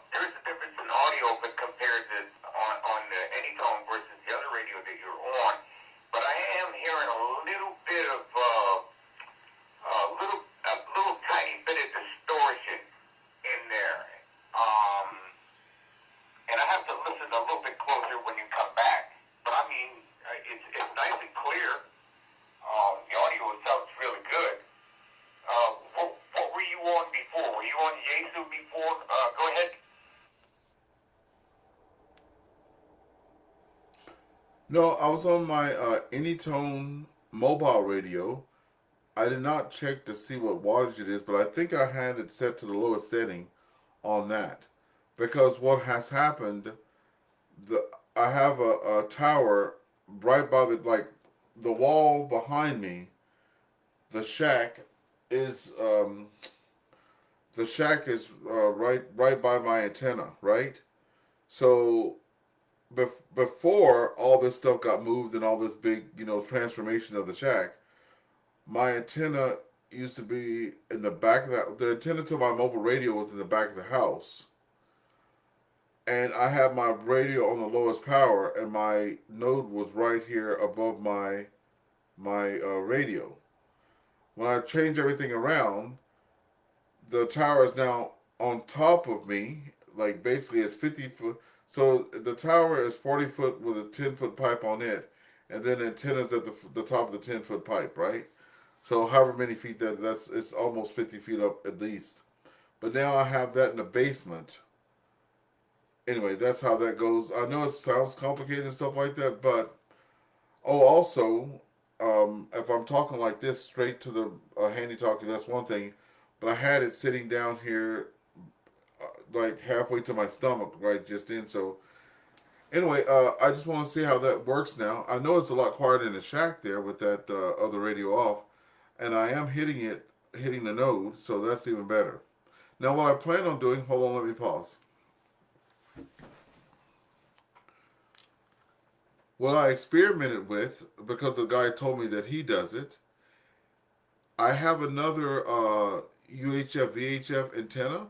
There's a difference in audio but compared to on the Anytone versus the other radio that you're on. But I am hearing a little bit of a little tiny bit of distortion in there. And I have to listen a little bit closer when you come back. But I mean, it's nice and clear. The audio sounds really good. What were you on before? Were you on Yaesu before? Go ahead. No, I was on my Anytone mobile radio. I did not check to see what wattage it is, but I think I had it set to the lowest setting on that. Because what has happened, I have a tower right by the wall behind me. The shack is right by my antenna, right? So before all this stuff got moved and all this big transformation of the shack, my antenna used to be in the back of the antenna to my mobile radio was in the back of the house, and I had my radio on the lowest power, and my node was right here above my radio. When I changed everything around, the tower is now on top of me. Like basically, it's 50 foot. So the tower is 40 foot with a 10 foot pipe on it, and then antennas at the top of the 10 foot pipe, right? So however many feet that's it's almost 50 feet up at least. But now I have that in the basement. Anyway, that's how that goes. I know it sounds complicated and stuff like that, but also, if I'm talking like this straight to the handy talkie, that's one thing. But I had it sitting down here, like halfway to my stomach, right just in. So anyway, I just want to see how that works now. I know it's a lot quieter in the shack there with that other radio off, and I am hitting the node, so that's even better. Now, what I plan on doing, hold on, let me pause. What I experimented with, because the guy told me that he does it, I have another UHF VHF antenna,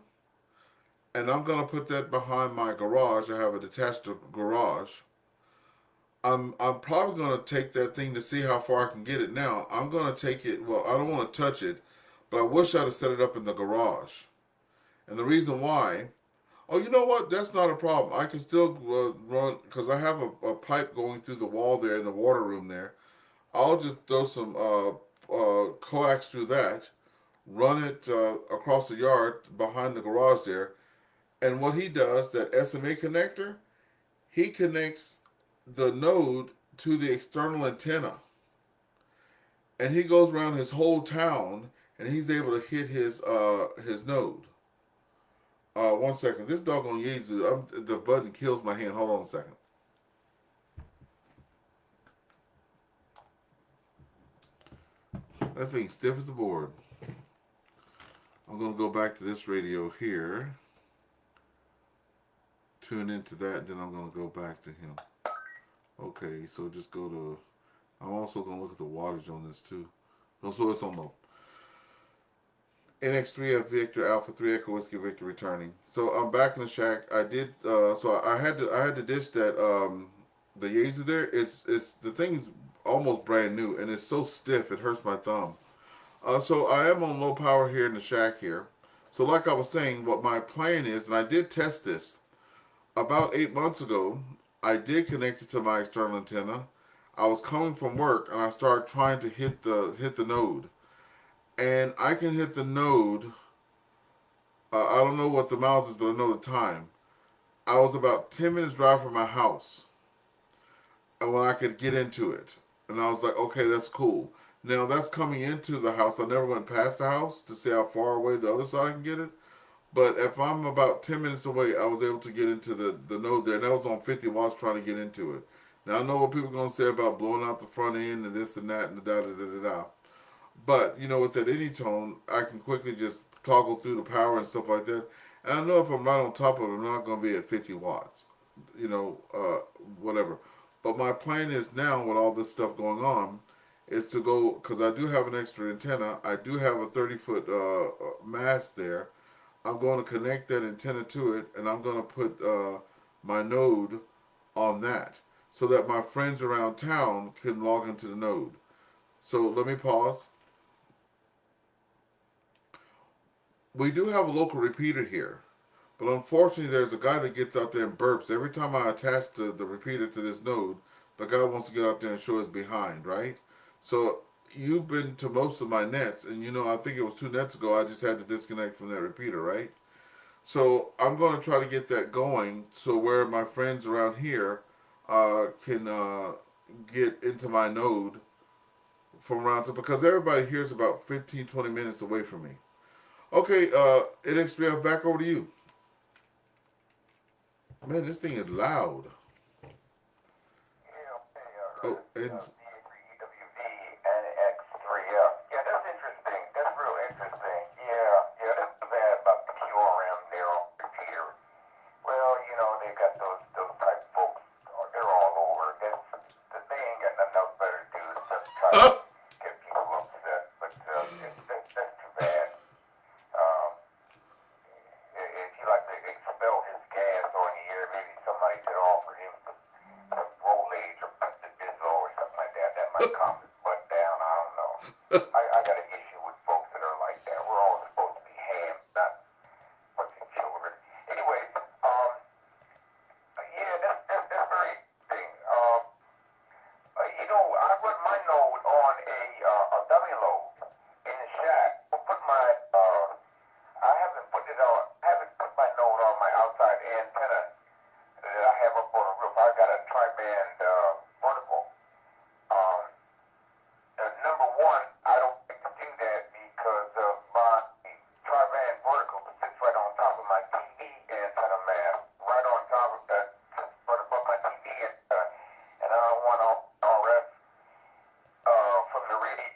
and I'm gonna put that behind my garage. I have a detached garage. I'm probably gonna take that thing to see how far I can get it. Now I'm gonna take it. Well, I don't want to touch it, but I wish I'd have set it up in the garage. And the reason why, oh, you know what? That's not a problem. I can still run because I have a pipe going through the wall there in the water room there. I'll just throw some coax through that, run it across the yard behind the garage there, and what he does, that SMA connector, he connects the node to the external antenna, and he goes around his whole town, and he's able to hit his node. 1 second. This doggone Yaesu, the button kills my hand. Hold on a second. That thing's stiff as a board. I'm going to go back to this radio here. Tune into that, then I'm going to go back to him. Okay, so just go to. I'm also gonna look at the wattage on this too. Oh, so it's on the NX3F Victor Alpha 3 Echo Whiskey Victor returning. So I'm back in the shack. I did. So I had to dish that. The Yaesu there. It's the thing's almost brand new and it's so stiff it hurts my thumb. So I am on low power here in the shack here. So like I was saying, what my plan is, and I did test this about 8 months ago. I did connect it to my external antenna. I was coming from work and I started trying to hit the node, and I can hit the node. I don't know what the miles is, but I know the time. I was about 10 minutes drive from my house, and when I could get into it, and I was like, okay, that's cool. Now that's coming into the house. I never went past the house to see how far away the other side can get it. But if I'm about 10 minutes away, I was able to get into the node there, and that was on 50 watts trying to get into it. Now I know what people are gonna say about blowing out the front end and this and that and the da da da da da. But you know, with that any tone, I can quickly just toggle through the power and stuff like that. And I know if I'm right on top of it, I'm not gonna be at 50 watts. You know, whatever. But my plan is now with all this stuff going on, is to go because I do have an extra antenna. I do have a 30-foot mast there. I'm going to connect that antenna to it, and I'm going to put my node on that so that my friends around town can log into the node. So let me pause. We do have a local repeater here, but unfortunately, there's a guy that gets out there and burps every time I attach the repeater to this node. The guy wants to get out there and show his behind, right? So you've been to most of my nets, and you know I think it was 2 nets ago I just had to disconnect from that repeater, right? So I'm going to try to get that going so where my friends around here can get into my node from around to, because everybody here is about 15, 20 minutes away from me. Okay, NXPF, back over to you. Man, this thing is loud. Yeah, okay, Oh, Ernest, and DA3EWV and X3F. Yeah, that's interesting. That's real interesting. Yeah, that's too bad about the QRM there on repeater. Well, you know, they got those type folks. They're all over. They ain't got nothing else better to do than try to get people upset. But that's too bad. Um, if you like to expel his gas on the air, maybe somebody could offer him some Rolaids or Pepto-Bismol or something like that. That might calm his butt down. I don't know. I got an issue with folks that are like that. We're all supposed to be ham, not fucking children. Anyways, yeah, that's very interesting. You know, I run my node on a dummy load in the shack. I'll put my I haven't put my node on my outside antenna that I have up on the roof. I got a tri-band vertical. Um, Number one, I don't like to do that because of my tri-band vertical sits right on top of my TV antenna mast, right on top of that, sits right above my TV antenna, and I don't want RF from the radio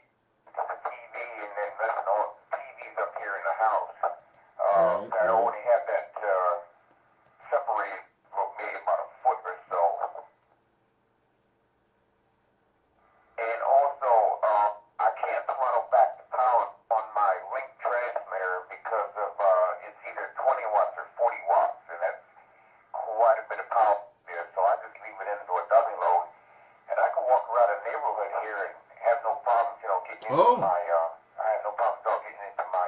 to the TV and then listen on TVs up here in the house. right, I right. only have that separated, well, maybe about a foot or so. And also, I can't throttle back the power on my link transmitter because of it's either 20 watts or 40 watts, and that's quite a bit of power there. So I just leave it into a dummy load, and I can walk around the neighborhood here and have no problems, you know, getting into Oh, my. I have no problems at all getting into my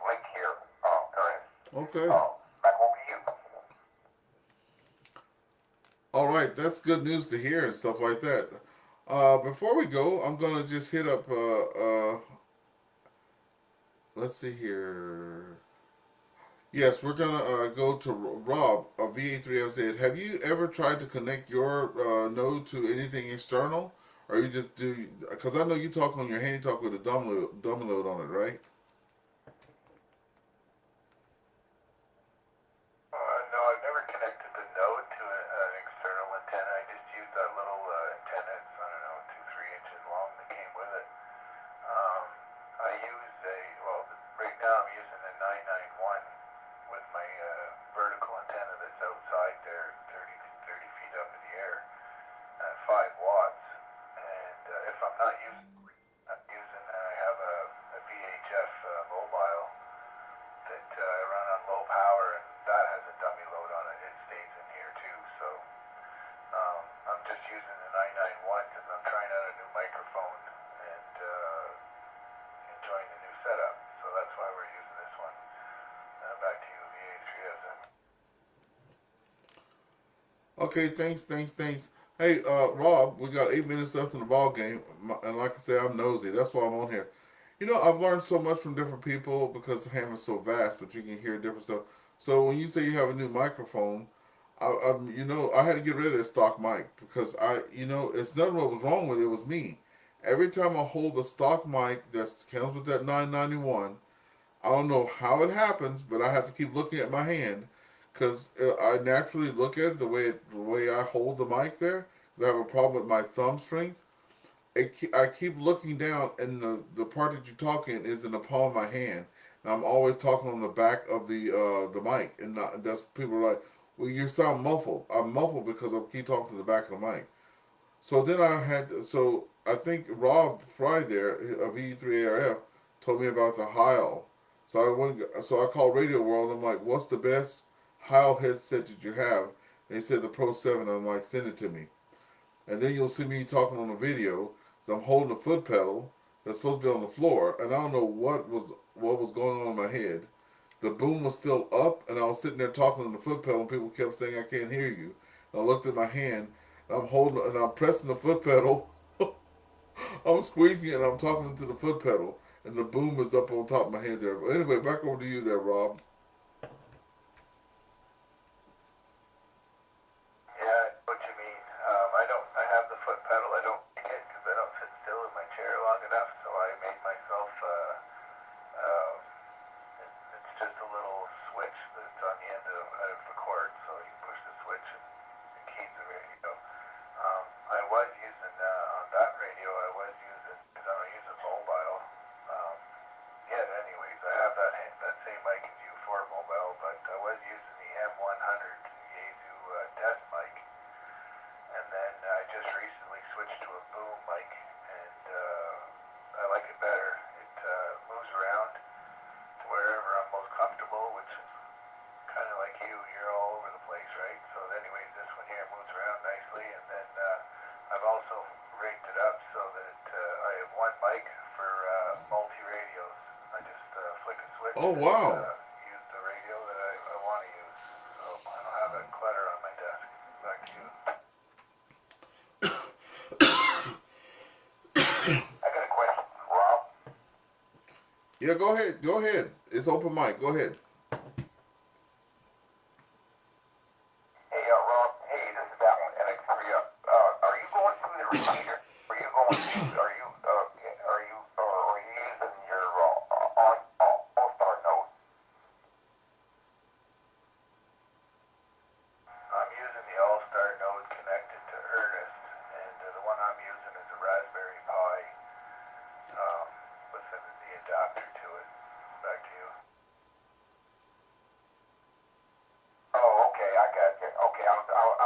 link here, Ernest. okay. Back over to you. All right, that's good news to hear and stuff like that. Before we go, I'm gonna just hit up. Let's see here. Yes, we're gonna go to Rob of VA3FZ. Have you ever tried to connect your node to anything external, or you just do? Because I know you talk on your hand, you talk with a dumb load on it, right? No, I've never connected the node to an external antenna. I just used that little antenna. It's, I don't know, 2, 3 inches long that came with it. I use right now I'm using a 991 with my vertical antenna that's outside there, 30 feet up in the air. not using, I have a VHF mobile that I run on low power, and that has a dummy load on it. It stays in here too, so I'm just using the 991 because I'm trying out a new microphone and enjoying the new setup. So that's why we're using this one. Back to you, VA3SM. Okay, thanks. Hey, Rob, we got 8 minutes left in the ball game, and like I said, I'm nosy. That's why I'm on here. You know, I've learned so much from different people because the ham is so vast, but you can hear different stuff. So when you say you have a new microphone, I had to get rid of this stock mic because it's not what was wrong with it. It was me. Every time I hold the stock mic that comes with that 991, I don't know how it happens, but I have to keep looking at my hand because I naturally look at it the way I hold the mic there. Because I have a problem with my thumb strength. I keep looking down, and the part that you talk in is in the palm of my hand. And I'm always talking on the back of the mic, and that's people are like, "Well, you sound muffled." I'm muffled because I keep talking to the back of the mic. So I think Rob Fry there of E3ARF told me about the Heil. So I called Radio World. I'm like, "What's the best Heil headset that you have?" They said the Pro 7. I'm like, "Send it to me." And then you'll see me talking on the video. So I'm holding a foot pedal that's supposed to be on the floor, and I don't know what was going on in my head. The boom was still up, and I was sitting there talking on the foot pedal, and people kept saying, "I can't hear you." And I looked at my hand, and I'm pressing the foot pedal. I'm squeezing it, and I'm talking into the foot pedal, and the boom is up on top of my head there. But anyway, back over to you there, Rob. Yeah, what you mean. I have the foot pedal. I don't like it because I don't sit still in my chair long enough, so I made myself, it's just a little switch that's on the end of the cord, so you push the switch and it keys the radio. I was using, on that radio, because I don't use a mobile, um, yet anyways, I have that same mic as you for mobile, but I was using the M100 Yaesu test mic, and then I just recently switched to a boom mic, and I like it better. It moves around to wherever I'm most comfortable, which is kind of like you're all over the place, right? So anyways, this one here moves around nicely, and then I've also rigged it up so that I have one mic for multi-radios. I just flick a switch Oh, and wow. use the radio that I want to use. So I don't have that clutter on my desk. Back to you. I got a question, Rob. Yeah, go ahead. Go ahead. It's open mic. Go ahead. Hey, Rob. Hey, this is Alan, NX3. Are you going through the repeater? Are you going through? Are you using your AllStar node? I'm using the AllStar node connected to Ernest, and the one I'm using is a Raspberry Pi with the adapter to it. Back to you. Oh, okay, I got you. Okay, I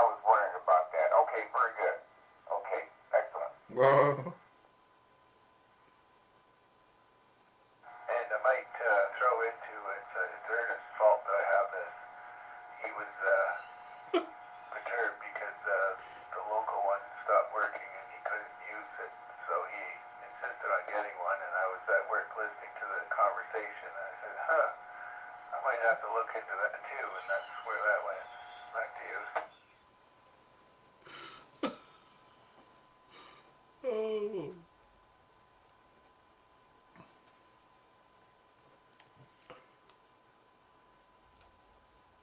was wondering about that. Okay, very good. Okay, excellent. Well, And I might throw into it's Ernest's fault that I have this. He was perturbed because the local one stopped working and he couldn't use it, so he insisted on getting one. And I was at work listening to the conversation, and I said, I might have to look into that too, and that's where that went. Back to you. oh.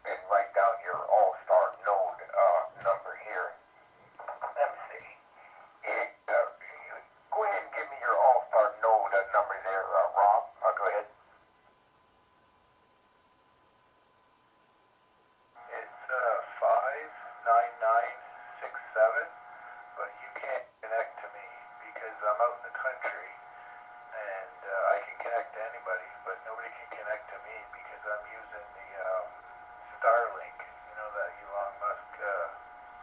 And write down your All-Star node number here. Let me see. Go ahead and give me your All-Star node number there, Rob. Go ahead. It's 59967, but you can't connect to me because I'm out in the country, and I can connect to anybody, but nobody can connect to me because I'm using the Starlink, that Elon Musk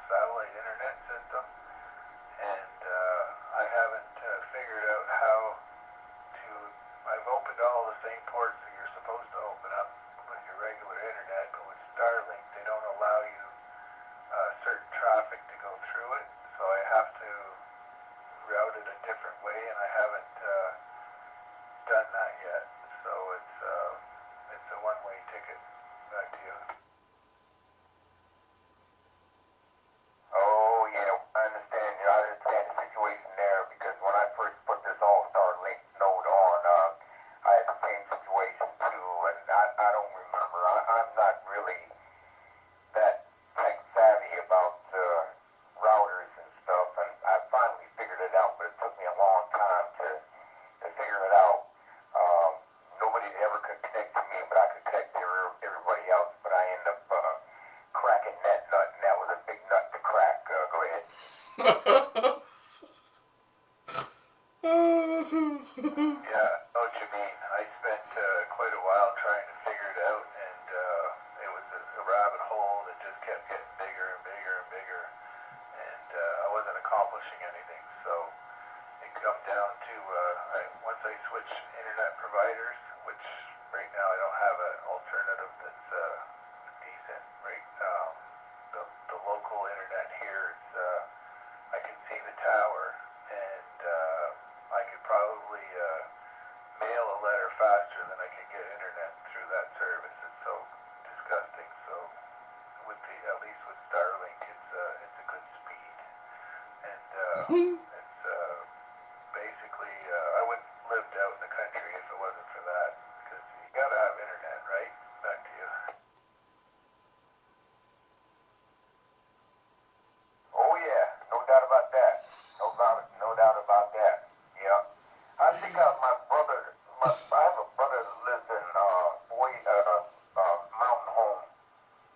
satellite internet system, and I haven't same ports that you're supposed to open up with your regular internet, but with Starlink, they don't allow you certain traffic to go through it. So I have to route it a different way, and I haven't done that yet. So it's a one-way ticket. Back to you. Oh yeah, I understand. You know, I understand the situation there because when I first put this All-Star link node on, I had the same situation too, and I don't remember. I'm not really that tech savvy about routers and stuff, and I finally figured it out, but it took me a long time to figure it out. Nobody ever could connect to me, but I could connect to everybody else, but I ended up cracking that nut, and that was a big nut to crack. Go ahead. Yeah, I know what you mean. I spent quite a while trying to figure it out, and it was a rabbit hole that just kept getting bigger and bigger and bigger, and I wasn't accomplishing anything. So it come down to once I switched internet providers, which right now I don't have an alternative that's decent. Right, the local internet here is I can see the tower, and I could probably mail a letter faster than I can get internet through that service. It's so disgusting. So with at least with Starlink, it's a good speed, and it's basically I wouldn't lived out in the country if it wasn't for that, because you gotta have internet, right? Back to you. Oh yeah, no doubt about that. No doubt about that. Yeah. I think my brother, I have a brother that lives in Mountain Home,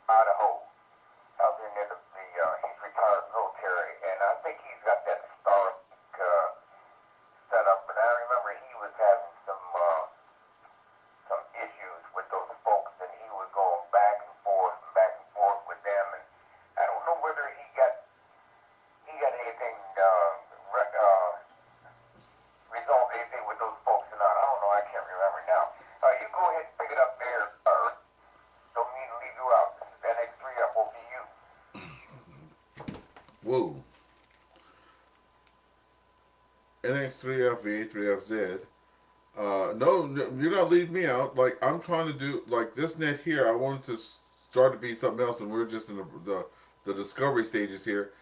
Idaho, out there near he's retired military, and I think he's got that Starlink set up. And I remember he was having some issues with those folks, and he was going back and forth with them, and I don't know whether he got anything resolved anything with those folks or not. I don't know. I can't remember now. You go ahead and pick it up there. Don't mean to leave you out. This is NX3 FOVU. Whoa. NX3F, VA3FZ. No, you're not leaving me out. Like, I'm trying to do, like, this net here, I wanted to start to be something else, and we're just in the discovery stages here.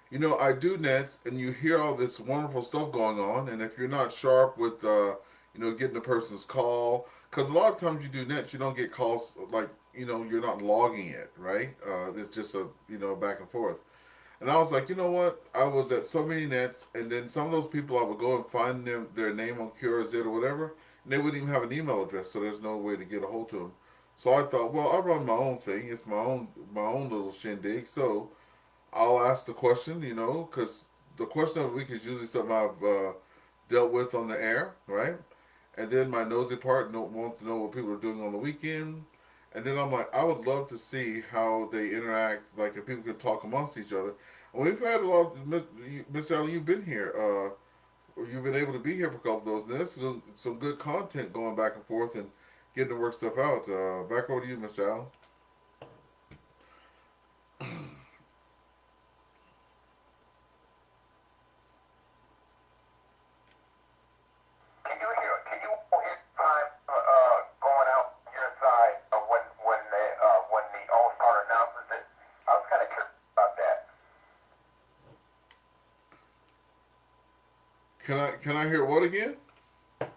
You know, I do nets, and you hear all this wonderful stuff going on, and if you're not sharp with, getting the person's call, because a lot of times you do nets, you don't get calls, like, you're not logging it, right? It's just back and forth. And I was like, you know what? I was at so many nets, and then some of those people, I would go and find their name on QRZ or whatever, and they wouldn't even have an email address, so there's no way to get a hold to them. So I thought, well, I run my own thing. It's my own little shindig. So I'll ask the question, because the question of the week is usually something I've dealt with on the air, right? And then my nosy part want to know what people are doing on the weekend. And then I'm like, I would love to see how they interact, like if people could talk amongst each other. And we've had a lot of, Mr. Allen, you've been here, you've been able to be here for a couple of those. And there's some good content going back and forth and getting to work stuff out. Back over to you, Mr. Allen. Can you hear time going out your side when the All-Star announces it? I was kind of curious about that. Can I hear what again? Listen,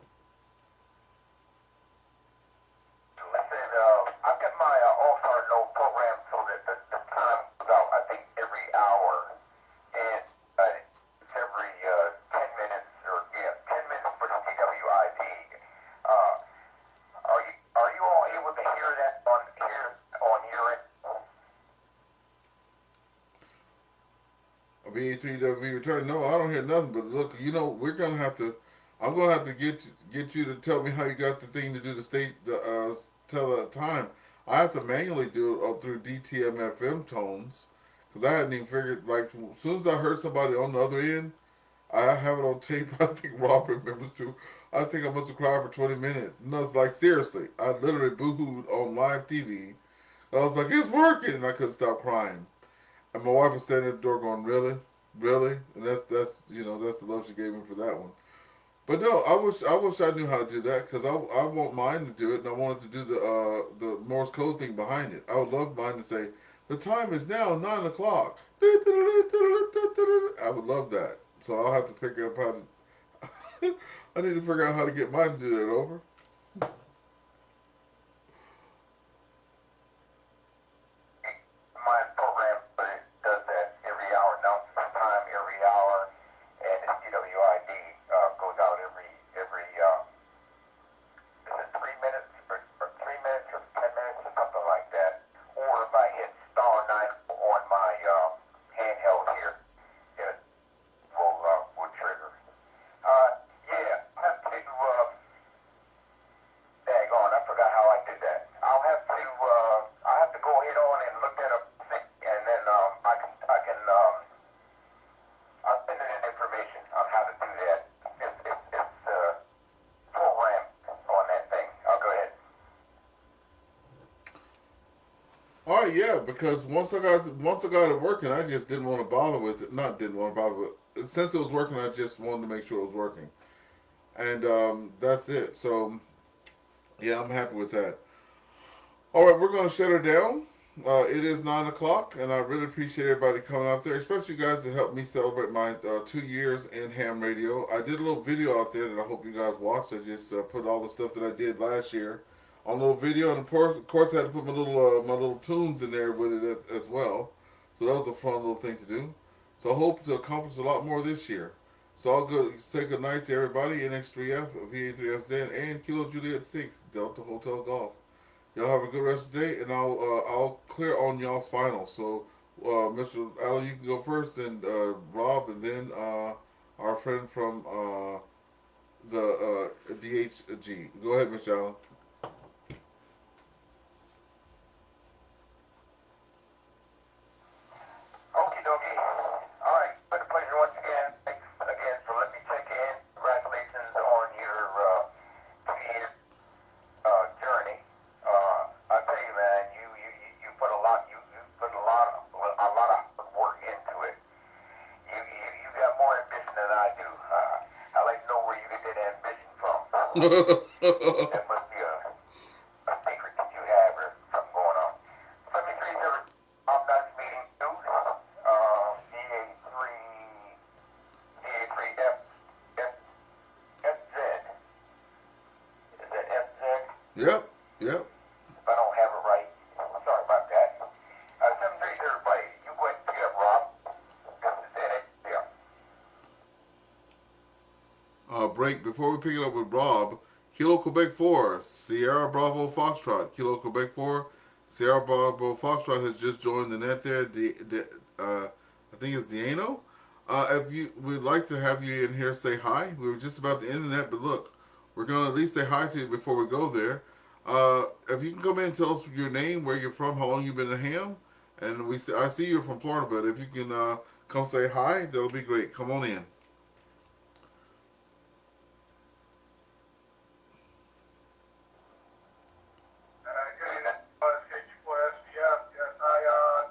I've got my All-Star node program so that the time goes out, I think, every hour. And it's every 10 minutes, or 10 minutes for the TWID. Are you all able to hear that on your end? VA3W return. No, I don't hear nothing. But look, we're gonna have to. I'm gonna have to get you to tell me how you got the thing to do tell the time. I have to manually do it up through DTMFM tones because I hadn't even figured. Like as soon as I heard somebody on the other end, I have it on tape. I think Rob remembers too. I think I must have cried for 20 minutes. And I was like, seriously, I literally boo-hooed on live TV. I was like, it's working, and I couldn't stop crying. And my wife was standing at the door going, really, really, and that's that's the love she gave me for that one. But no, I wish I knew how to do that because I want mine to do it, and I wanted to do the Morse code thing behind it. I would love mine to say the time is now 9 o'clock. I would love that. So I'll have to figure out how to. I need to figure out how to get mine to do that over. My program does that every hour, announces the time every hour, and the CWID goes out every is it 3 minutes or 3 minutes or 10 minutes or something like that. Or if I hit star 9 on my handheld here, it will trigger. Yeah, I have to daggone, I forgot how I did that. I have to go ahead on and look that up, and then I'll send it in information on how to do that. It's program on that thing. I'll go ahead. All right, yeah, because once I got it working, I just didn't want to bother with it. Not didn't want to bother with it. Since it was working, I just wanted to make sure it was working, and that's it. So yeah, I'm happy with that. All right, we're gonna shut her down. It is 9 o'clock, and I really appreciate everybody coming out there, especially you guys that helped me celebrate my 2 years in ham radio. I did a little video out there that I hope you guys watched. I just put all the stuff that I did last year on a little video, and of course, I had to put my little tunes in there with it as well. So that was a fun little thing to do. So I hope to accomplish a lot more this year. So I'll go say good night to everybody. NX3F, VA3FZ, and Kilo Juliet 6 Delta Hotel Golf. Y'all have a good rest of the day, and I'll clear on y'all's finals. So, Mr. Allen, you can go first, and Rob, and then our friend from the DHG. Go ahead, Mr. Allen. Okie dokie. All right. Been a pleasure once again. Thanks again for letting me check in. Congratulations on your 2 year journey. I tell you, man, you put a lot of work into it. You got more ambition than I do. I like to know where you get that ambition from. That must be a secret that you have or something going on. So let me three zero. I'm not meeting dude. DA3 FZ. Is that FZ? Yep, yep. If I don't have it right, I'm sorry about that. 730 everybody. You go ahead and pick it up, Rob. This is it. Yeah. Break before we pick it up with Rob. Kilo Quebec 4, Sierra Bravo Foxtrot. Kilo Quebec 4, Sierra Bravo Foxtrot has just joined the net there. I think it's Diano. If you we'd like to have you in here say hi. We were just about to end the net, but look, we're gonna at least say hi to you before we go there. If you can come in and tell us your name, where you're from, how long you've been in ham, and I see you're from Florida, but if you can come say hi, that'll be great. Come on in. Good evening, KG4 SPF. Yes,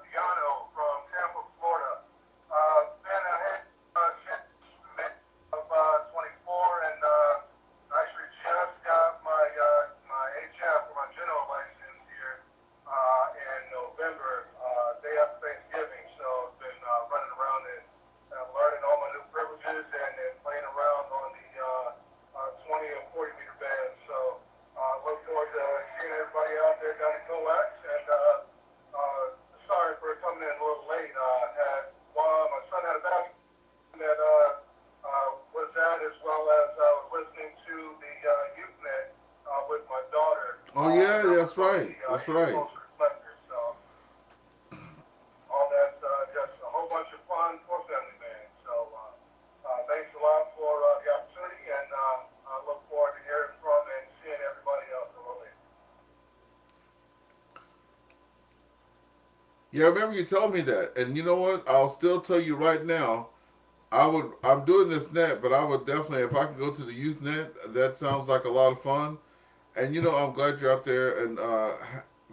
Diano from Tampa, Florida. Been a head since May of 24, and actually just got my HF or my general license here in November, day after Thanksgiving. So I've been running around and learning all my new privileges and playing around on the 20 and 40 meter bands. So look forward to seeing everybody out there down in Coax. And sorry for coming in a little late. My son had a basketball that was at, as well as I was listening to the youth net with my daughter. Oh yeah, that's right. That's right. So all that's just a whole bunch of fun for Family Man. So thanks a lot for the opportunity, and I look forward to hearing from and seeing everybody else a little later. Yeah, I remember you telling me that, and you know what? I'll still tell you right now. I'm doing this net, but I would definitely, if I could go to the youth net, that sounds like a lot of fun. And I'm glad you're out there and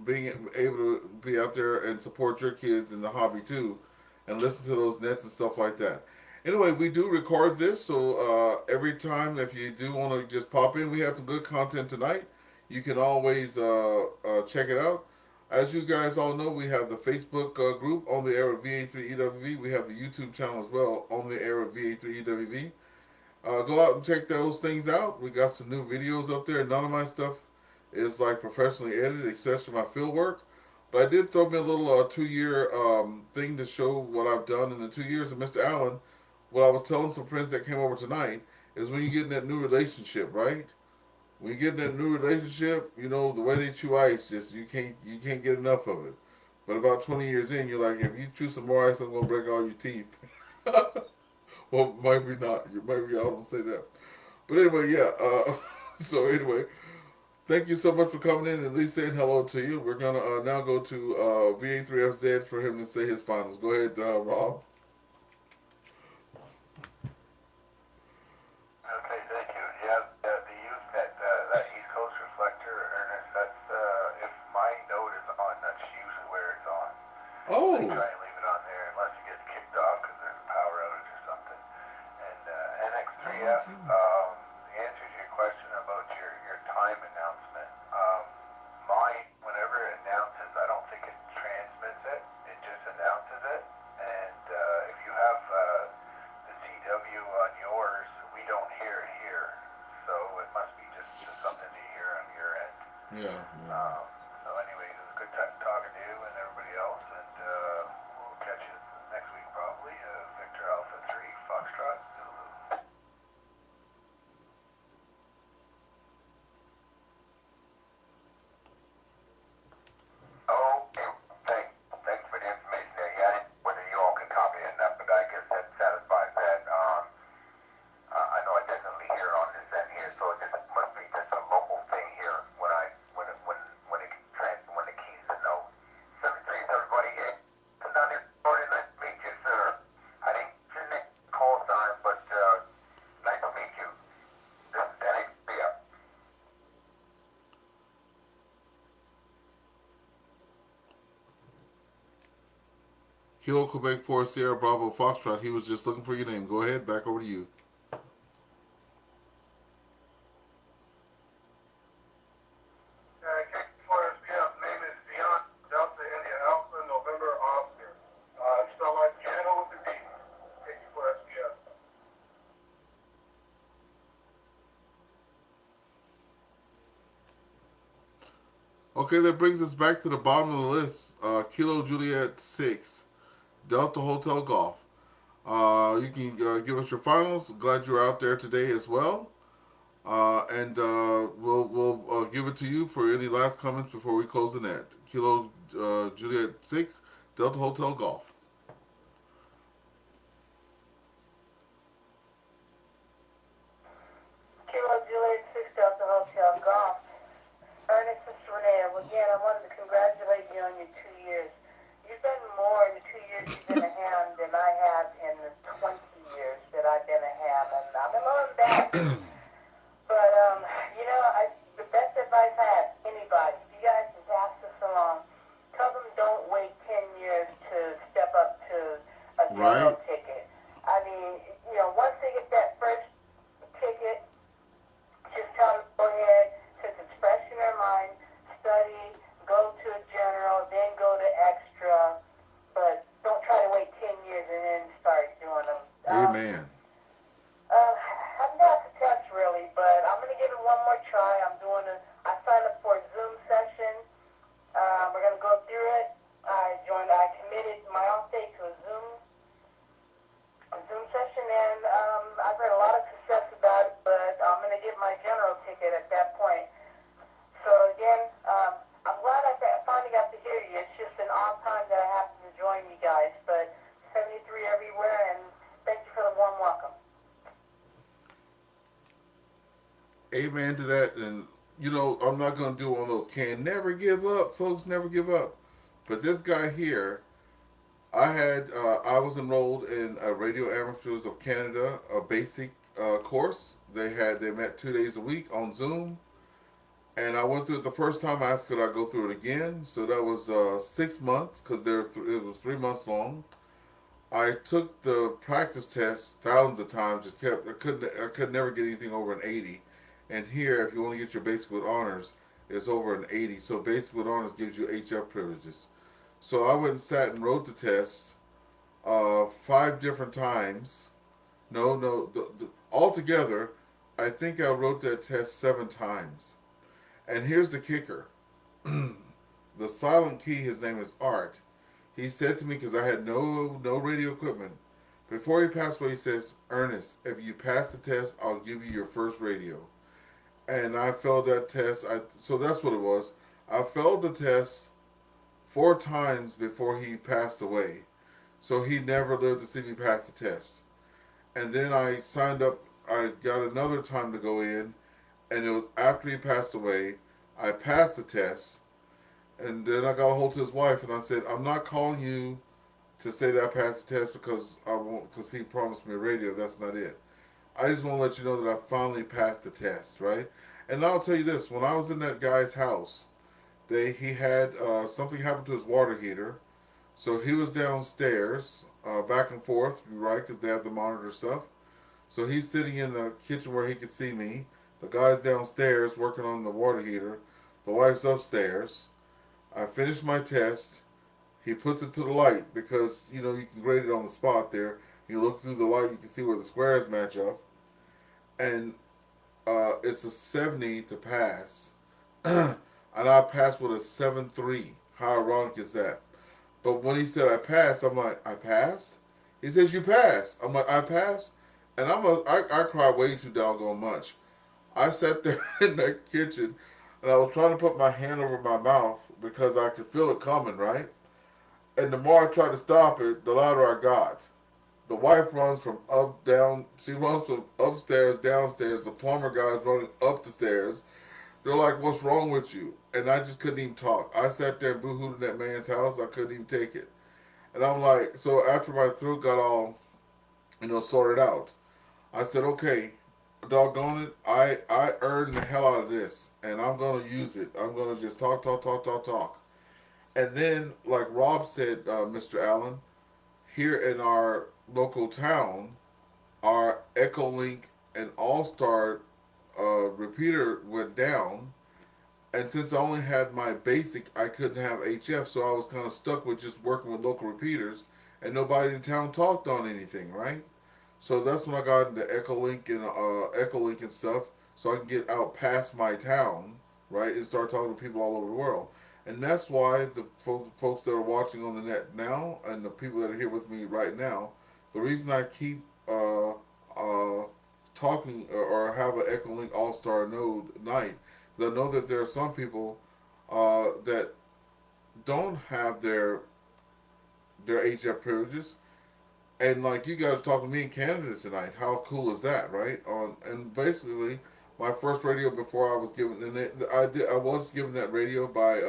being able to be out there and support your kids in the hobby too, and listen to those nets and stuff like that. Anyway, we do record this, so every time if you do want to just pop in, we have some good content tonight. You can always check it out. As you guys all know, we have the Facebook group on the air of VA3EWV. We have the YouTube channel as well on the air of VA3EWV. Go out and check those things out. We got some new videos up there. None of my stuff is like professionally edited, especially my field work. But I did throw me a little 2 year thing to show what I've done in the 2 years. And Mr. Allen, what I was telling some friends that came over tonight is when you get in that new relationship, right? When you get in that new relationship, the way they chew ice, just you can't get enough of it. But about 20 years in, you're like, if you chew some more ice, I'm gonna break all your teeth. Well, maybe not. Maybe I don't say that. But anyway, yeah. So anyway, thank you so much for coming in and at least saying hello to you. We're gonna now go to VA3FZ for him to say his finals. Go ahead, Rob. Okay, thank you. Yeah, the youth net, that East Coast reflector, Ernest, that's, if my note is on, that's usually where it's on. Oh, I try and leave it on there unless it gets kicked off because there's a power outage or something. And NX3F, the answer to your question about your time announcement, mine, whenever it announces, I don't think it transmits it. It just announces it. And if you have the CW on yours, we don't hear it here. So it must be just something to hear on your end. yeah. So anyways, it was a good time talking to you and everybody else, and we'll catch you next week probably. Victor Alpha 3, Foxtrot, Zulu. Oh, okay. Thanks for the information there. Yeah, whether you all can copy it or not, but I guess that satisfies that. I know I definitely hear it on this end here, so it just must be just a local thing here when the keys to know. 73 everybody. Hey, come down here, Florida. Nice to meet you, sir. I didn't get your name call sign, but nice to meet you. This is Danny. Yeah. Kilo Quebec 4 Sierra Bravo Foxtrot. He was just looking for your name. Go ahead. Back over to you. KQ4SPF, name is Dion, Delta India Alpha, November Oscar. Spell my piano with the D. KQ4SPF. Okay, that brings us back to the bottom of the list. Kilo Juliet 6, Delta Hotel Golf. You can give us your finals. Glad you're out there today as well. And we'll give it to you for any last comments before we close the net. Kilo Juliet 6, Delta Hotel Golf. Kilo Juliet 6 Delta Hotel Golf. Ernest and Renee, again, I wanted to congratulate you on your 2 years. You've done more in the 2 years you've been a ham than I have in the 20 years that I've been a ham, and I'm a little embarrassed. But, the best advice I have, anybody, if you guys have asked us along, tell them don't wait 10 years to step up to a general Right. ticket. I mean, once they get that first ticket, just tell them go ahead, since it's fresh in their mind, study, go to a general, then go to extra, but don't try to wait 10 years and then start doing them. Amen. I've not the test really, but I'm going to give it one more try. I signed up for a Zoom session. We're going to go through it. I committed my off day to a Zoom session, and I've heard a lot of success about it, but I'm going to get my general ticket at that point. So again, I'm glad I finally got to hear you. It's just an odd time that I happened to join you guys, but 73 everywhere, and thank you for the warm welcome. Amen to that. And I'm not gonna do one of those can never give up, folks. Never give up. But this guy here I was enrolled in a Radio Amateurs of Canada, a basic course. They met 2 days a week on Zoom, and I went through it the first time. I asked could I go through it again. So that was 6 months because it was 3 months long. I took the practice test thousands of times. Just kept I could never get anything over an 80. And here, if you want to get your basic with honors, it's over an 80. So basic with honors gives you HF privileges. So I went and sat and wrote the test 5 different times. Altogether, I think I wrote that test 7 times. And here's the kicker: the silent key. His name is Art. He said to me because I had no radio equipment. Before he passed away, he says, "Ernest, if you pass the test, I'll give you your first radio." And I failed that test. So that's what it was. I failed the test 4 times before he passed away. So he never lived to see me pass the test. And then I signed up. I got another time to go in, and it was after he passed away. I passed the test, and then I got a hold to his wife, and I said, "I'm not calling you to say that I passed the test because I won't, because he promised me a radio. That's not it. I just want to let you know that I finally passed the test, right?" And I'll tell you this: when I was in that guy's house, he had something happened to his water heater, so he was downstairs, back and forth, right? Because they have the monitor stuff. So he's sitting in the kitchen where he could see me. The guy's downstairs working on the water heater. The wife's upstairs. I finished my test. He puts it to the light because you can grade it on the spot there. You look through the light, you can see where the squares match up, and it's a 70 to pass, and I passed with a 7.3. How ironic is that? But when he said I passed, I'm like, I passed? He says you passed. I'm like, I passed? And I cry way too doggone much. I sat there in that kitchen and I was trying to put my hand over my mouth because I could feel it coming, right? And the more I tried to stop it, the louder I got. The wife runs from up, down. She runs from upstairs, downstairs. The plumber guy's running up the stairs. They're like, "What's wrong with you?" And I just couldn't even talk. I sat there and boo-hooed in that man's house. I couldn't even take it. And I'm like, so after my throat got all, sorted out, I said, okay, doggone it, I earned the hell out of this, and I'm gonna use it. I'm gonna just talk, talk, talk, talk, talk. And then, like Rob said, Mr. Allen, here in our local town, our Echolink and AllStar repeater went down, and since I only had my basic, I couldn't have HF, so I was kind of stuck with just working with local repeaters, and nobody in town talked on anything, right? So that's when I got into Echolink and stuff, so I can get out past my town, right, and start talking to people all over the world. And that's why the folks that are watching on the net now, and the people that are here with me right now, the reason I keep talking or have an Echolink All Star Node night is I know that there are some people that don't have their HF privileges, and like you guys talking to me in Canada tonight, how cool is that, right? And basically, my first radio before I was given, and I was given that radio by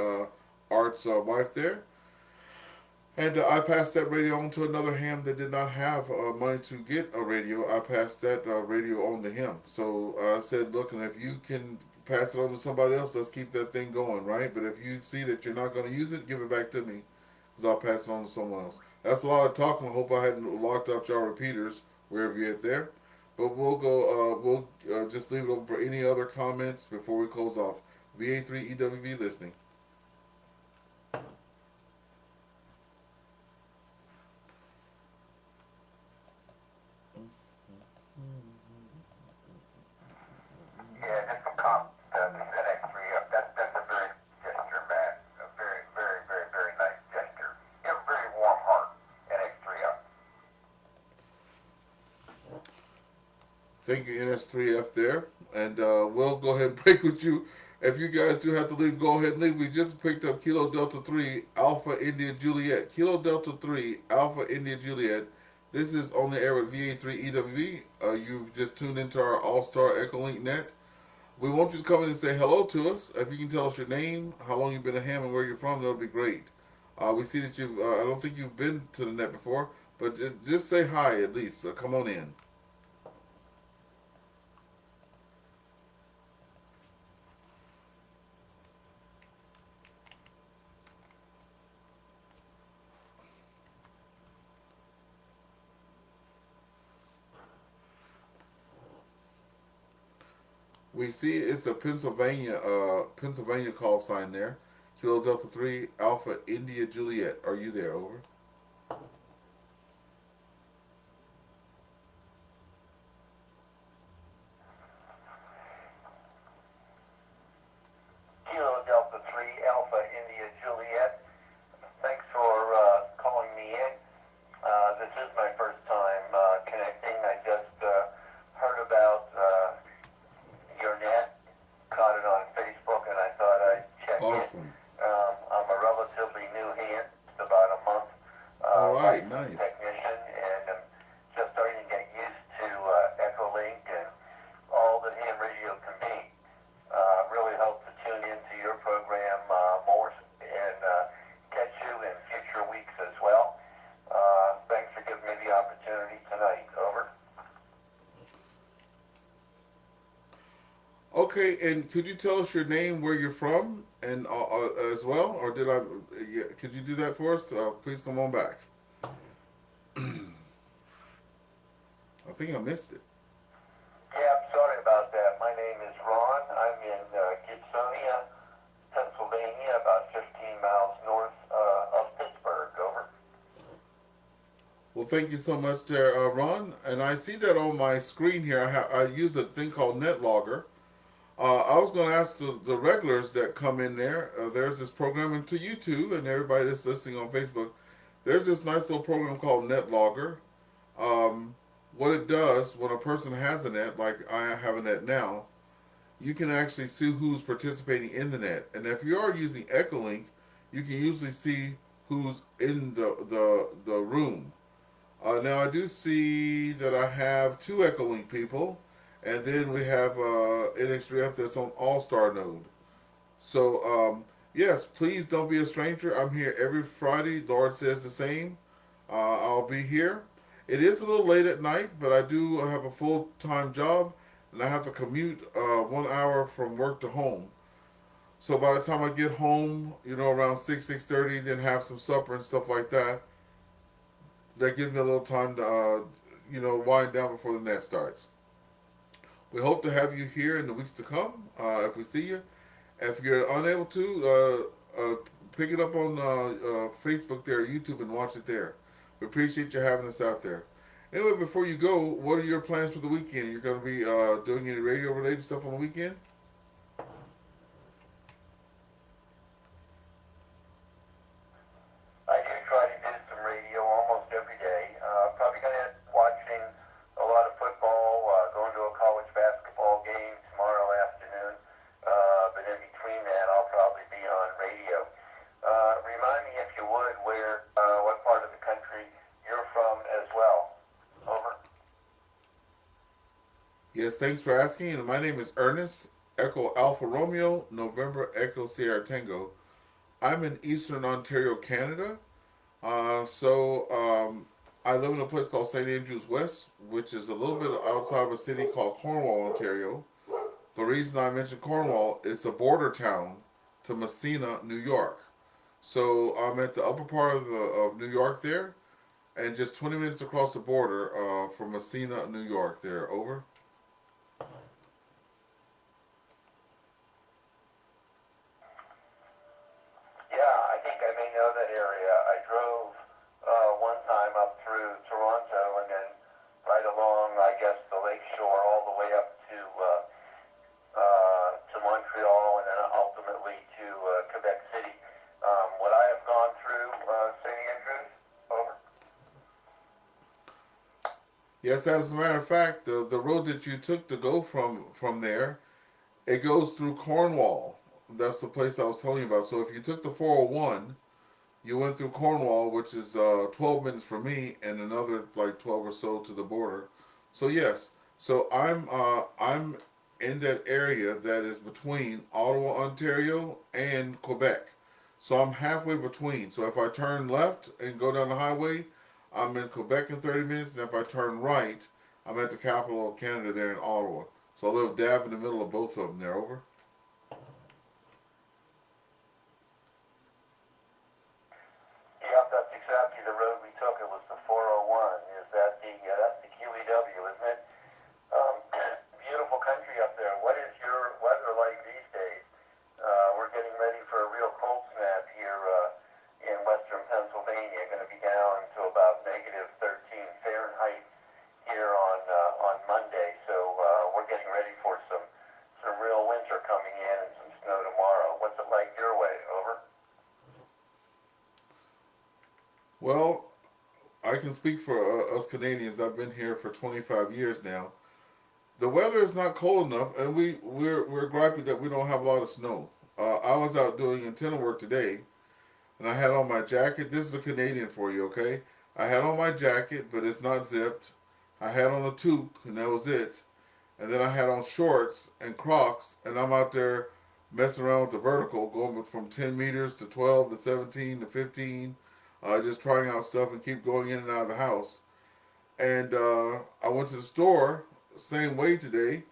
Art's wife there, and I passed that radio on to another ham that did not have money to get a radio. I passed that radio on to him. So I said, look, and if you can pass it on to somebody else, let's keep that thing going, right? But if you see that you're not going to use it, give it back to me, because I'll pass it on to someone else. That's a lot of talking. I hope I hadn't locked up y'all repeaters wherever you're at there. But we'll go. We'll just leave it open for any other comments before we close off. VA3 EWV listening. Yeah, just some comments. This NX3, that's a very nice gesture, man. A very, very, very, very nice gesture. You have a very warm heart, NX3 up. Thank you, NS3F there. And we'll go ahead and break with you. If you guys do have to leave, go ahead and leave. We just picked up Kilo Delta 3 Alpha India Juliet. Kilo Delta 3 Alpha India Juliet. This is on the air with VA3 EWV. You've just tuned into our All-Star Echolink Net. We want you to come in and say hello to us. If you can tell us your name, how long you've been a ham, and where you're from, that'll be great. We see that you. I don't think you've been to the net before, but just say hi at least. Come on in. We see it's a Pennsylvania call sign there. Kilo Delta 3 Alpha India Juliet. Are you there? Over. Kilo Delta 3 Alpha India Juliet. Thanks for calling me in. This is my first time connecting. I just heard about your net, caught it on Facebook, and I thought I'd check in. Awesome. I'm a relatively new hand, just about a month All right. licensed Nice. technician, and I'm just starting to get used to Echolink and all that ham radio can be. Really hope to tune into your program more and catch you in future weeks as well. Thanks for giving me the opportunity tonight. Over. Okay, and could you tell us your name, where you're from, and as well, or did I? Yeah, could you do that for us? Please come on back. I think I missed it. Yeah, I'm sorry about that. My name is Ron. I'm in Gibsonia, Pennsylvania, about 15 miles north of Pittsburgh. Over. Well, thank you so much, there, Ron. And I see that on my screen here. I use a thing called NetLogger. I was going to ask the regulars that come in there. There's this program, and to you too, and everybody that's listening on Facebook. There's this nice little program called NetLogger. What it does when a person has a net, like I have a net now, you can actually see who's participating in the net. And if you are using Echolink, you can usually see who's in the room. Now I do see that I have two Echolink people, and then we have NX3F that's on AllStar node. So yes, please don't be a stranger. I'm here every Friday. Lord says the same. I'll be here. It is a little late at night, but I do have a full time job, and I have to commute 1 hour from work to home. So by the time I get home, around 6:30, then have some supper and stuff like that. That gives me a little time to wind down before the net starts. We hope to have you here in the weeks to come. If we see you, if you're unable to, pick it up on Facebook there, YouTube, and watch it there. We appreciate you having us out there. Anyway, before you go, what are your plans for the weekend? You're going to be doing any radio related stuff on the weekend? I do try to do some radio almost every day. Probably going to end up watching a lot of football, going to a college basketball game tomorrow afternoon. But in between that, I'll probably be on radio. Remind me, if you would, what part of the country you're from as well. Over. Yes, thanks for asking. And my name is Ernest, Echo Alpha Romeo, November Echo Sierra Tango. I'm in Eastern Ontario, Canada. I live in a place called St. Andrews West, which is a little bit outside of a city called Cornwall, Ontario. The reason I mentioned Cornwall is a border town to Messina, New York. So I'm at the upper part of New York there, and just 20 minutes across the border from Messina, New York. There, over. Yeah, I think I may know that area. I drove one time up through Toronto and then right along, I guess, the lake shore all the way up to Montreal and then ultimately to Quebec City. Would I have gone through St. Andrews? Over. Yes, as a matter of fact, the road that you took to go from there, it goes through Cornwall. That's the place I was telling you about. So if you took the 401, you went through Cornwall, which is 12 minutes for me, and another like 12 or so to the border. So yes, so I'm in that area that is between Ottawa, Ontario, and Quebec. So I'm halfway between. So if I turn left and go down the highway, I'm in Quebec in 30 minutes. And if I turn right, I'm at the capital of Canada there in Ottawa. So a little dab in the middle of both of them there. Over. Yep, that's exactly the road we took. It was the 401. Is that that's the QEW, isn't it? Um, Beautiful country up there. What is your weather like these days? We're getting ready for a real cold snap here in western Pennsylvania. Going to be down to about negative 13 Fahrenheit here on Monday. So we're getting ready for some real winter coming in and some snow tomorrow. What's it like your way? Over. Well, I can speak for us Canadians. I've been here for 25 years now. The weather is not cold enough, and we're griping that we don't have a lot of snow. I was out doing antenna work today, and I had on my jacket. This is a Canadian for you, okay? I had on my jacket, but it's not zipped. I had on a toque, and that was it. And then I had on shorts and Crocs, and I'm out there messing around with the vertical, going from 10 meters to 12 to 17 to 15, just trying out stuff and keep going in and out of the house. And I went to the store same way today,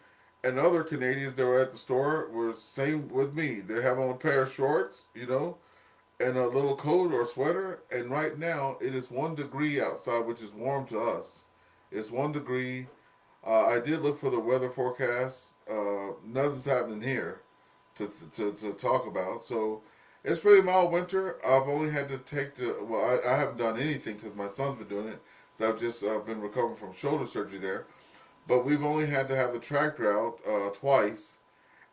and other Canadians that were at the store were same with me. They have on a pair of shorts, and a little coat or sweater. And right now it is 1 degree outside, which is warm to us. It's 1 degree. I did look for the weather forecast. Nothing's happening here to talk about. So it's pretty mild winter. I've only had to take I haven't done anything because my son's been doing it. So I've just been recovering from shoulder surgery there. But we've only had to have the tractor out twice.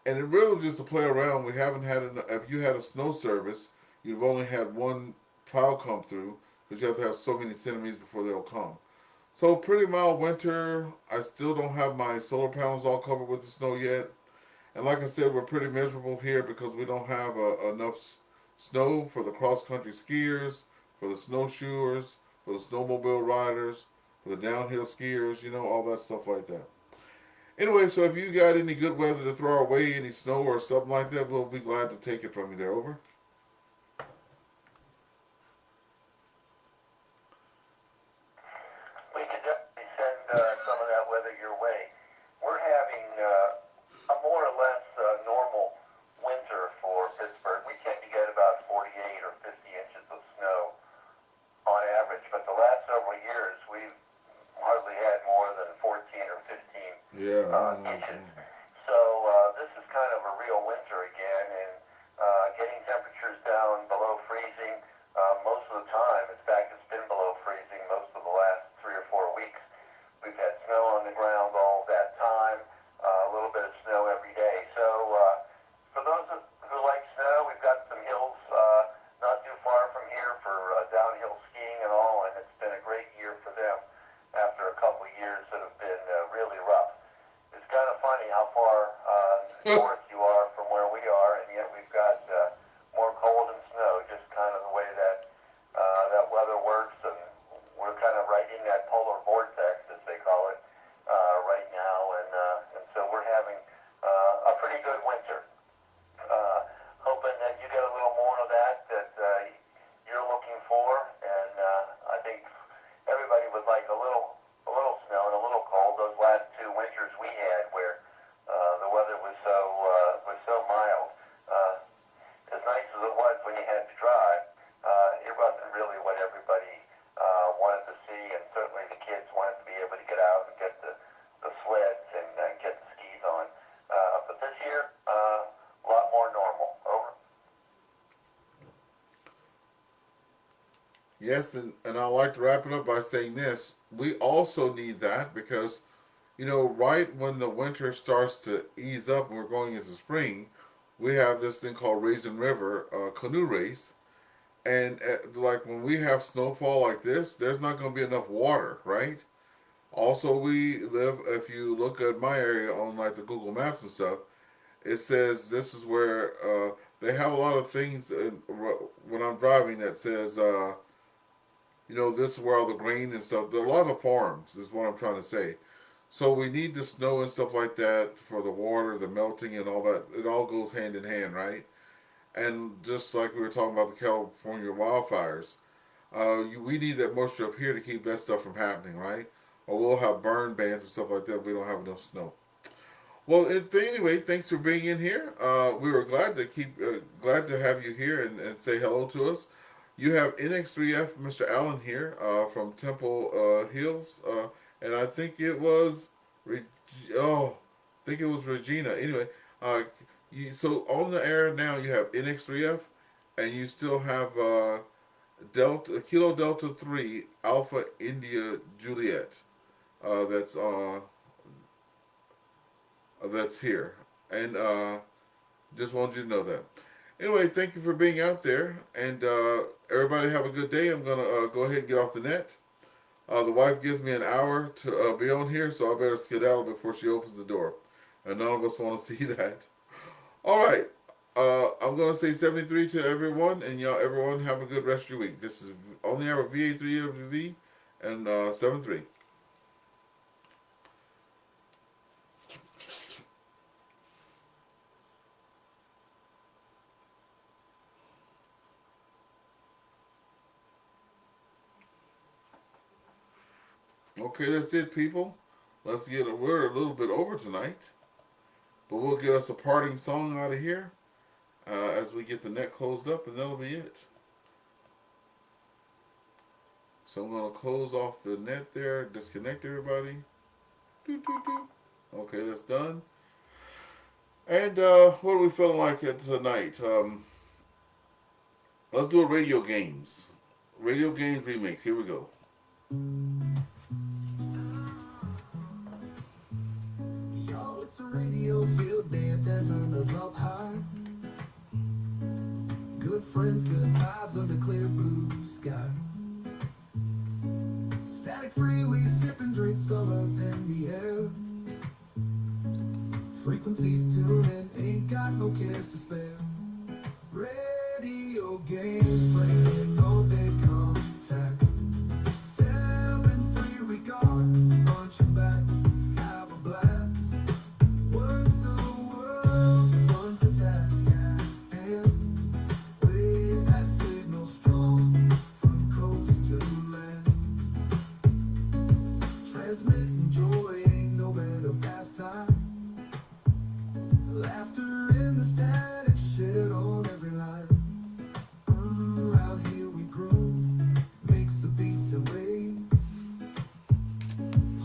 And it really was just to play around. We haven't had enough. If you had a snow service, you've only had one plow come through because you have to have so many centimeters before they'll come. So pretty mild winter. I still don't have my solar panels all covered with the snow yet. And like I said, we're pretty miserable here because we don't have enough snow for the cross country skiers, for the snowshoers, for the snowmobile riders, for the downhill skiers, all that stuff like that. Anyway, so if you got any good weather to throw our way, any snow or something like that, we'll be glad to take it from you there. Over. We could definitely send some of that weather your way. We're having a more or less normal winter for Pittsburgh. We tend to get about 48 or 50 inches of snow on average, but the last several years we've hardly had more than 14 or 15 Yeah, I know. inches. So this is kind of a real winter again, and getting temperatures down below freezing most of the time. In fact, it's been below freezing most of the last 3 or 4 weeks. We've had snow on the ground all that time, a little bit of snow every day. So for those who like snow, we've got some hills not too far from here for downhill skiing and all, and it's been a great year for them after a couple of years that have been really rough. It's kind of funny how far north you are from where we are, and yet we've got more cold and snow, just kind of the way that that weather works, and we're kind of right in that polar vortex, as they call it, right now, and so we're having a pretty good winter. Hoping that you get a little more of that you're looking for, and I think everybody would like a little snow and a little cold. Those last 2 winters we had, where the weather was so mild, as nice as it was when you had to drive, it wasn't really what everybody wanted to see, and certainly the kids wanted to be able to get out and get the sleds and get the skis on. But this year, a lot more normal. Over. Yes, and I'd like to wrap it up by saying this. We also need that because, right when the winter starts to ease up and we're going into spring, we have this thing called Raisin River canoe race. And like when we have snowfall like this, there's not going to be enough water, right? Also, we live, if you look at my area on like the Google Maps and stuff, it says this is where they have a lot of things when I'm driving that says, this is where all the grain and stuff. There are a lot of farms, is what I'm trying to say. So we need the snow and stuff like that for the water, the melting, and all that. It all goes hand in hand, right? And just like we were talking about the California wildfires, we need that moisture up here to keep that stuff from happening, right? Or we'll have burn bans and stuff like that if we don't have enough snow. Well, anyway, thanks for being in here. We were glad to have you here and say hello to us. You have NX3F, Mr. Allen here from Temple Hills, and I think it was I think it was Regina. Anyway, so on the air now you have NX3F, and you still have Delta Kilo Delta 3 Alpha India Juliet. That's that's here. And just wanted you to know that. Anyway, thank you for being out there. And everybody have a good day. I'm going to go ahead and get off the net. The wife gives me an hour to be on here, so I better skedaddle before she opens the door. And none of us want to see that. All right. I'm going to say 73 to everyone. And everyone have a good rest of your week. This is on the hour of VA3WV and 73. Okay, that's it, people. We're a little bit over tonight, but we'll get us a parting song out of here as we get the net closed up, and that'll be it. So I'm going to close off the net there, disconnect everybody. Doo, doo, doo. Okay, that's done. And what are we feeling like tonight? Let's do a radio games. Radio games remix. Here we go. Y'all, it's a radio field day, antennas up high. Good friends, good vibes under clear blue sky. Static free, we sip and drink, summer's in the air. Frequencies tuning, ain't got no cares to spare. Radio games playing all day contact. 7-3 regards, punching back, have a blast. Work the world, runs the task at hand. With that signal strong, from coast to land. Transmitting joy, ain't no better pastime. Laughter in the static, shit on every line. Out here we grow, makes the beats and waves.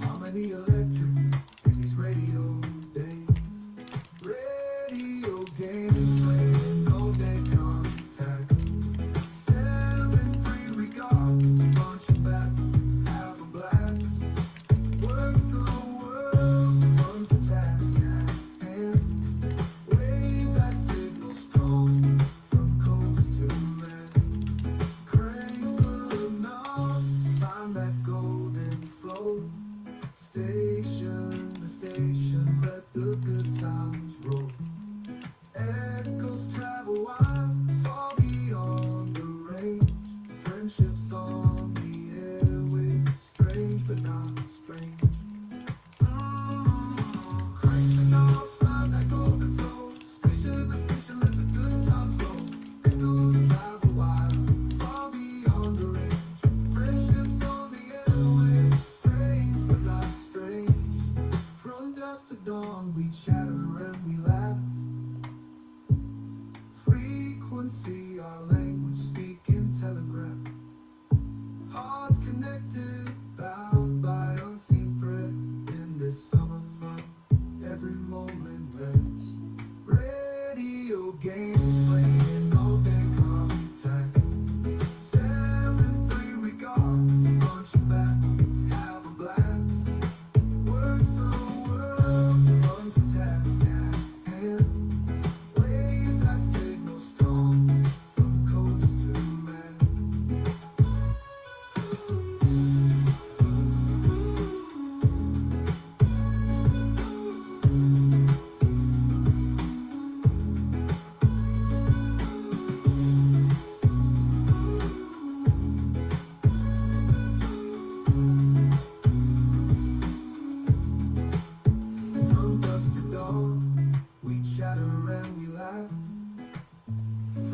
Harmony electric in these radio days. Radio games playing all day contact. 7-3 regards, punching back, have a blast. Work the world, runs the task at hand. Wave that signal strong, from coast to land. Crank the knob, find that golden flow. Station to station, let the good times roll. Echoes travel wide, far beyond the range. Friendships on the airwaves, strange but not strange. Crank the knob, find that golden flow. Station to station, let the good times roll. Echoes travel wide, far beyond the range. Friendships on the airwaves, strange but not strange. From dusk to dawn, we chatter and we laugh. Frequency, our language, speaking telegraph. Hearts connected, bound by unseen thread. In this summer fun, every moment lasts. Radio games playing all day contact. 7-3 regards, punching back, have a blast. Work the world, runs the task at hand. Wave that signal strong, from coast to land.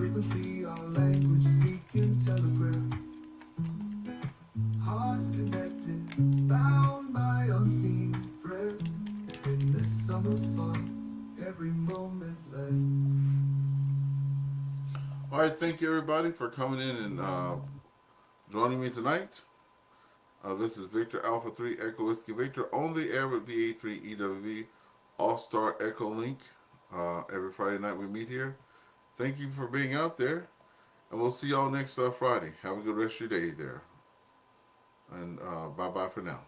frequency, our language speaking telegram. Hearts connected, bound by unseen thread. In this summer fun, every moment led. All right, thank you everybody for coming in and joining me tonight. This is Victor Alpha 3 Echo Whiskey Victor on the air with VA3 EWB All-Star Echolink. Every Friday night we meet here. Thank you for being out there, and we'll see y'all next Friday. Have a good rest of your day there, and bye-bye for now.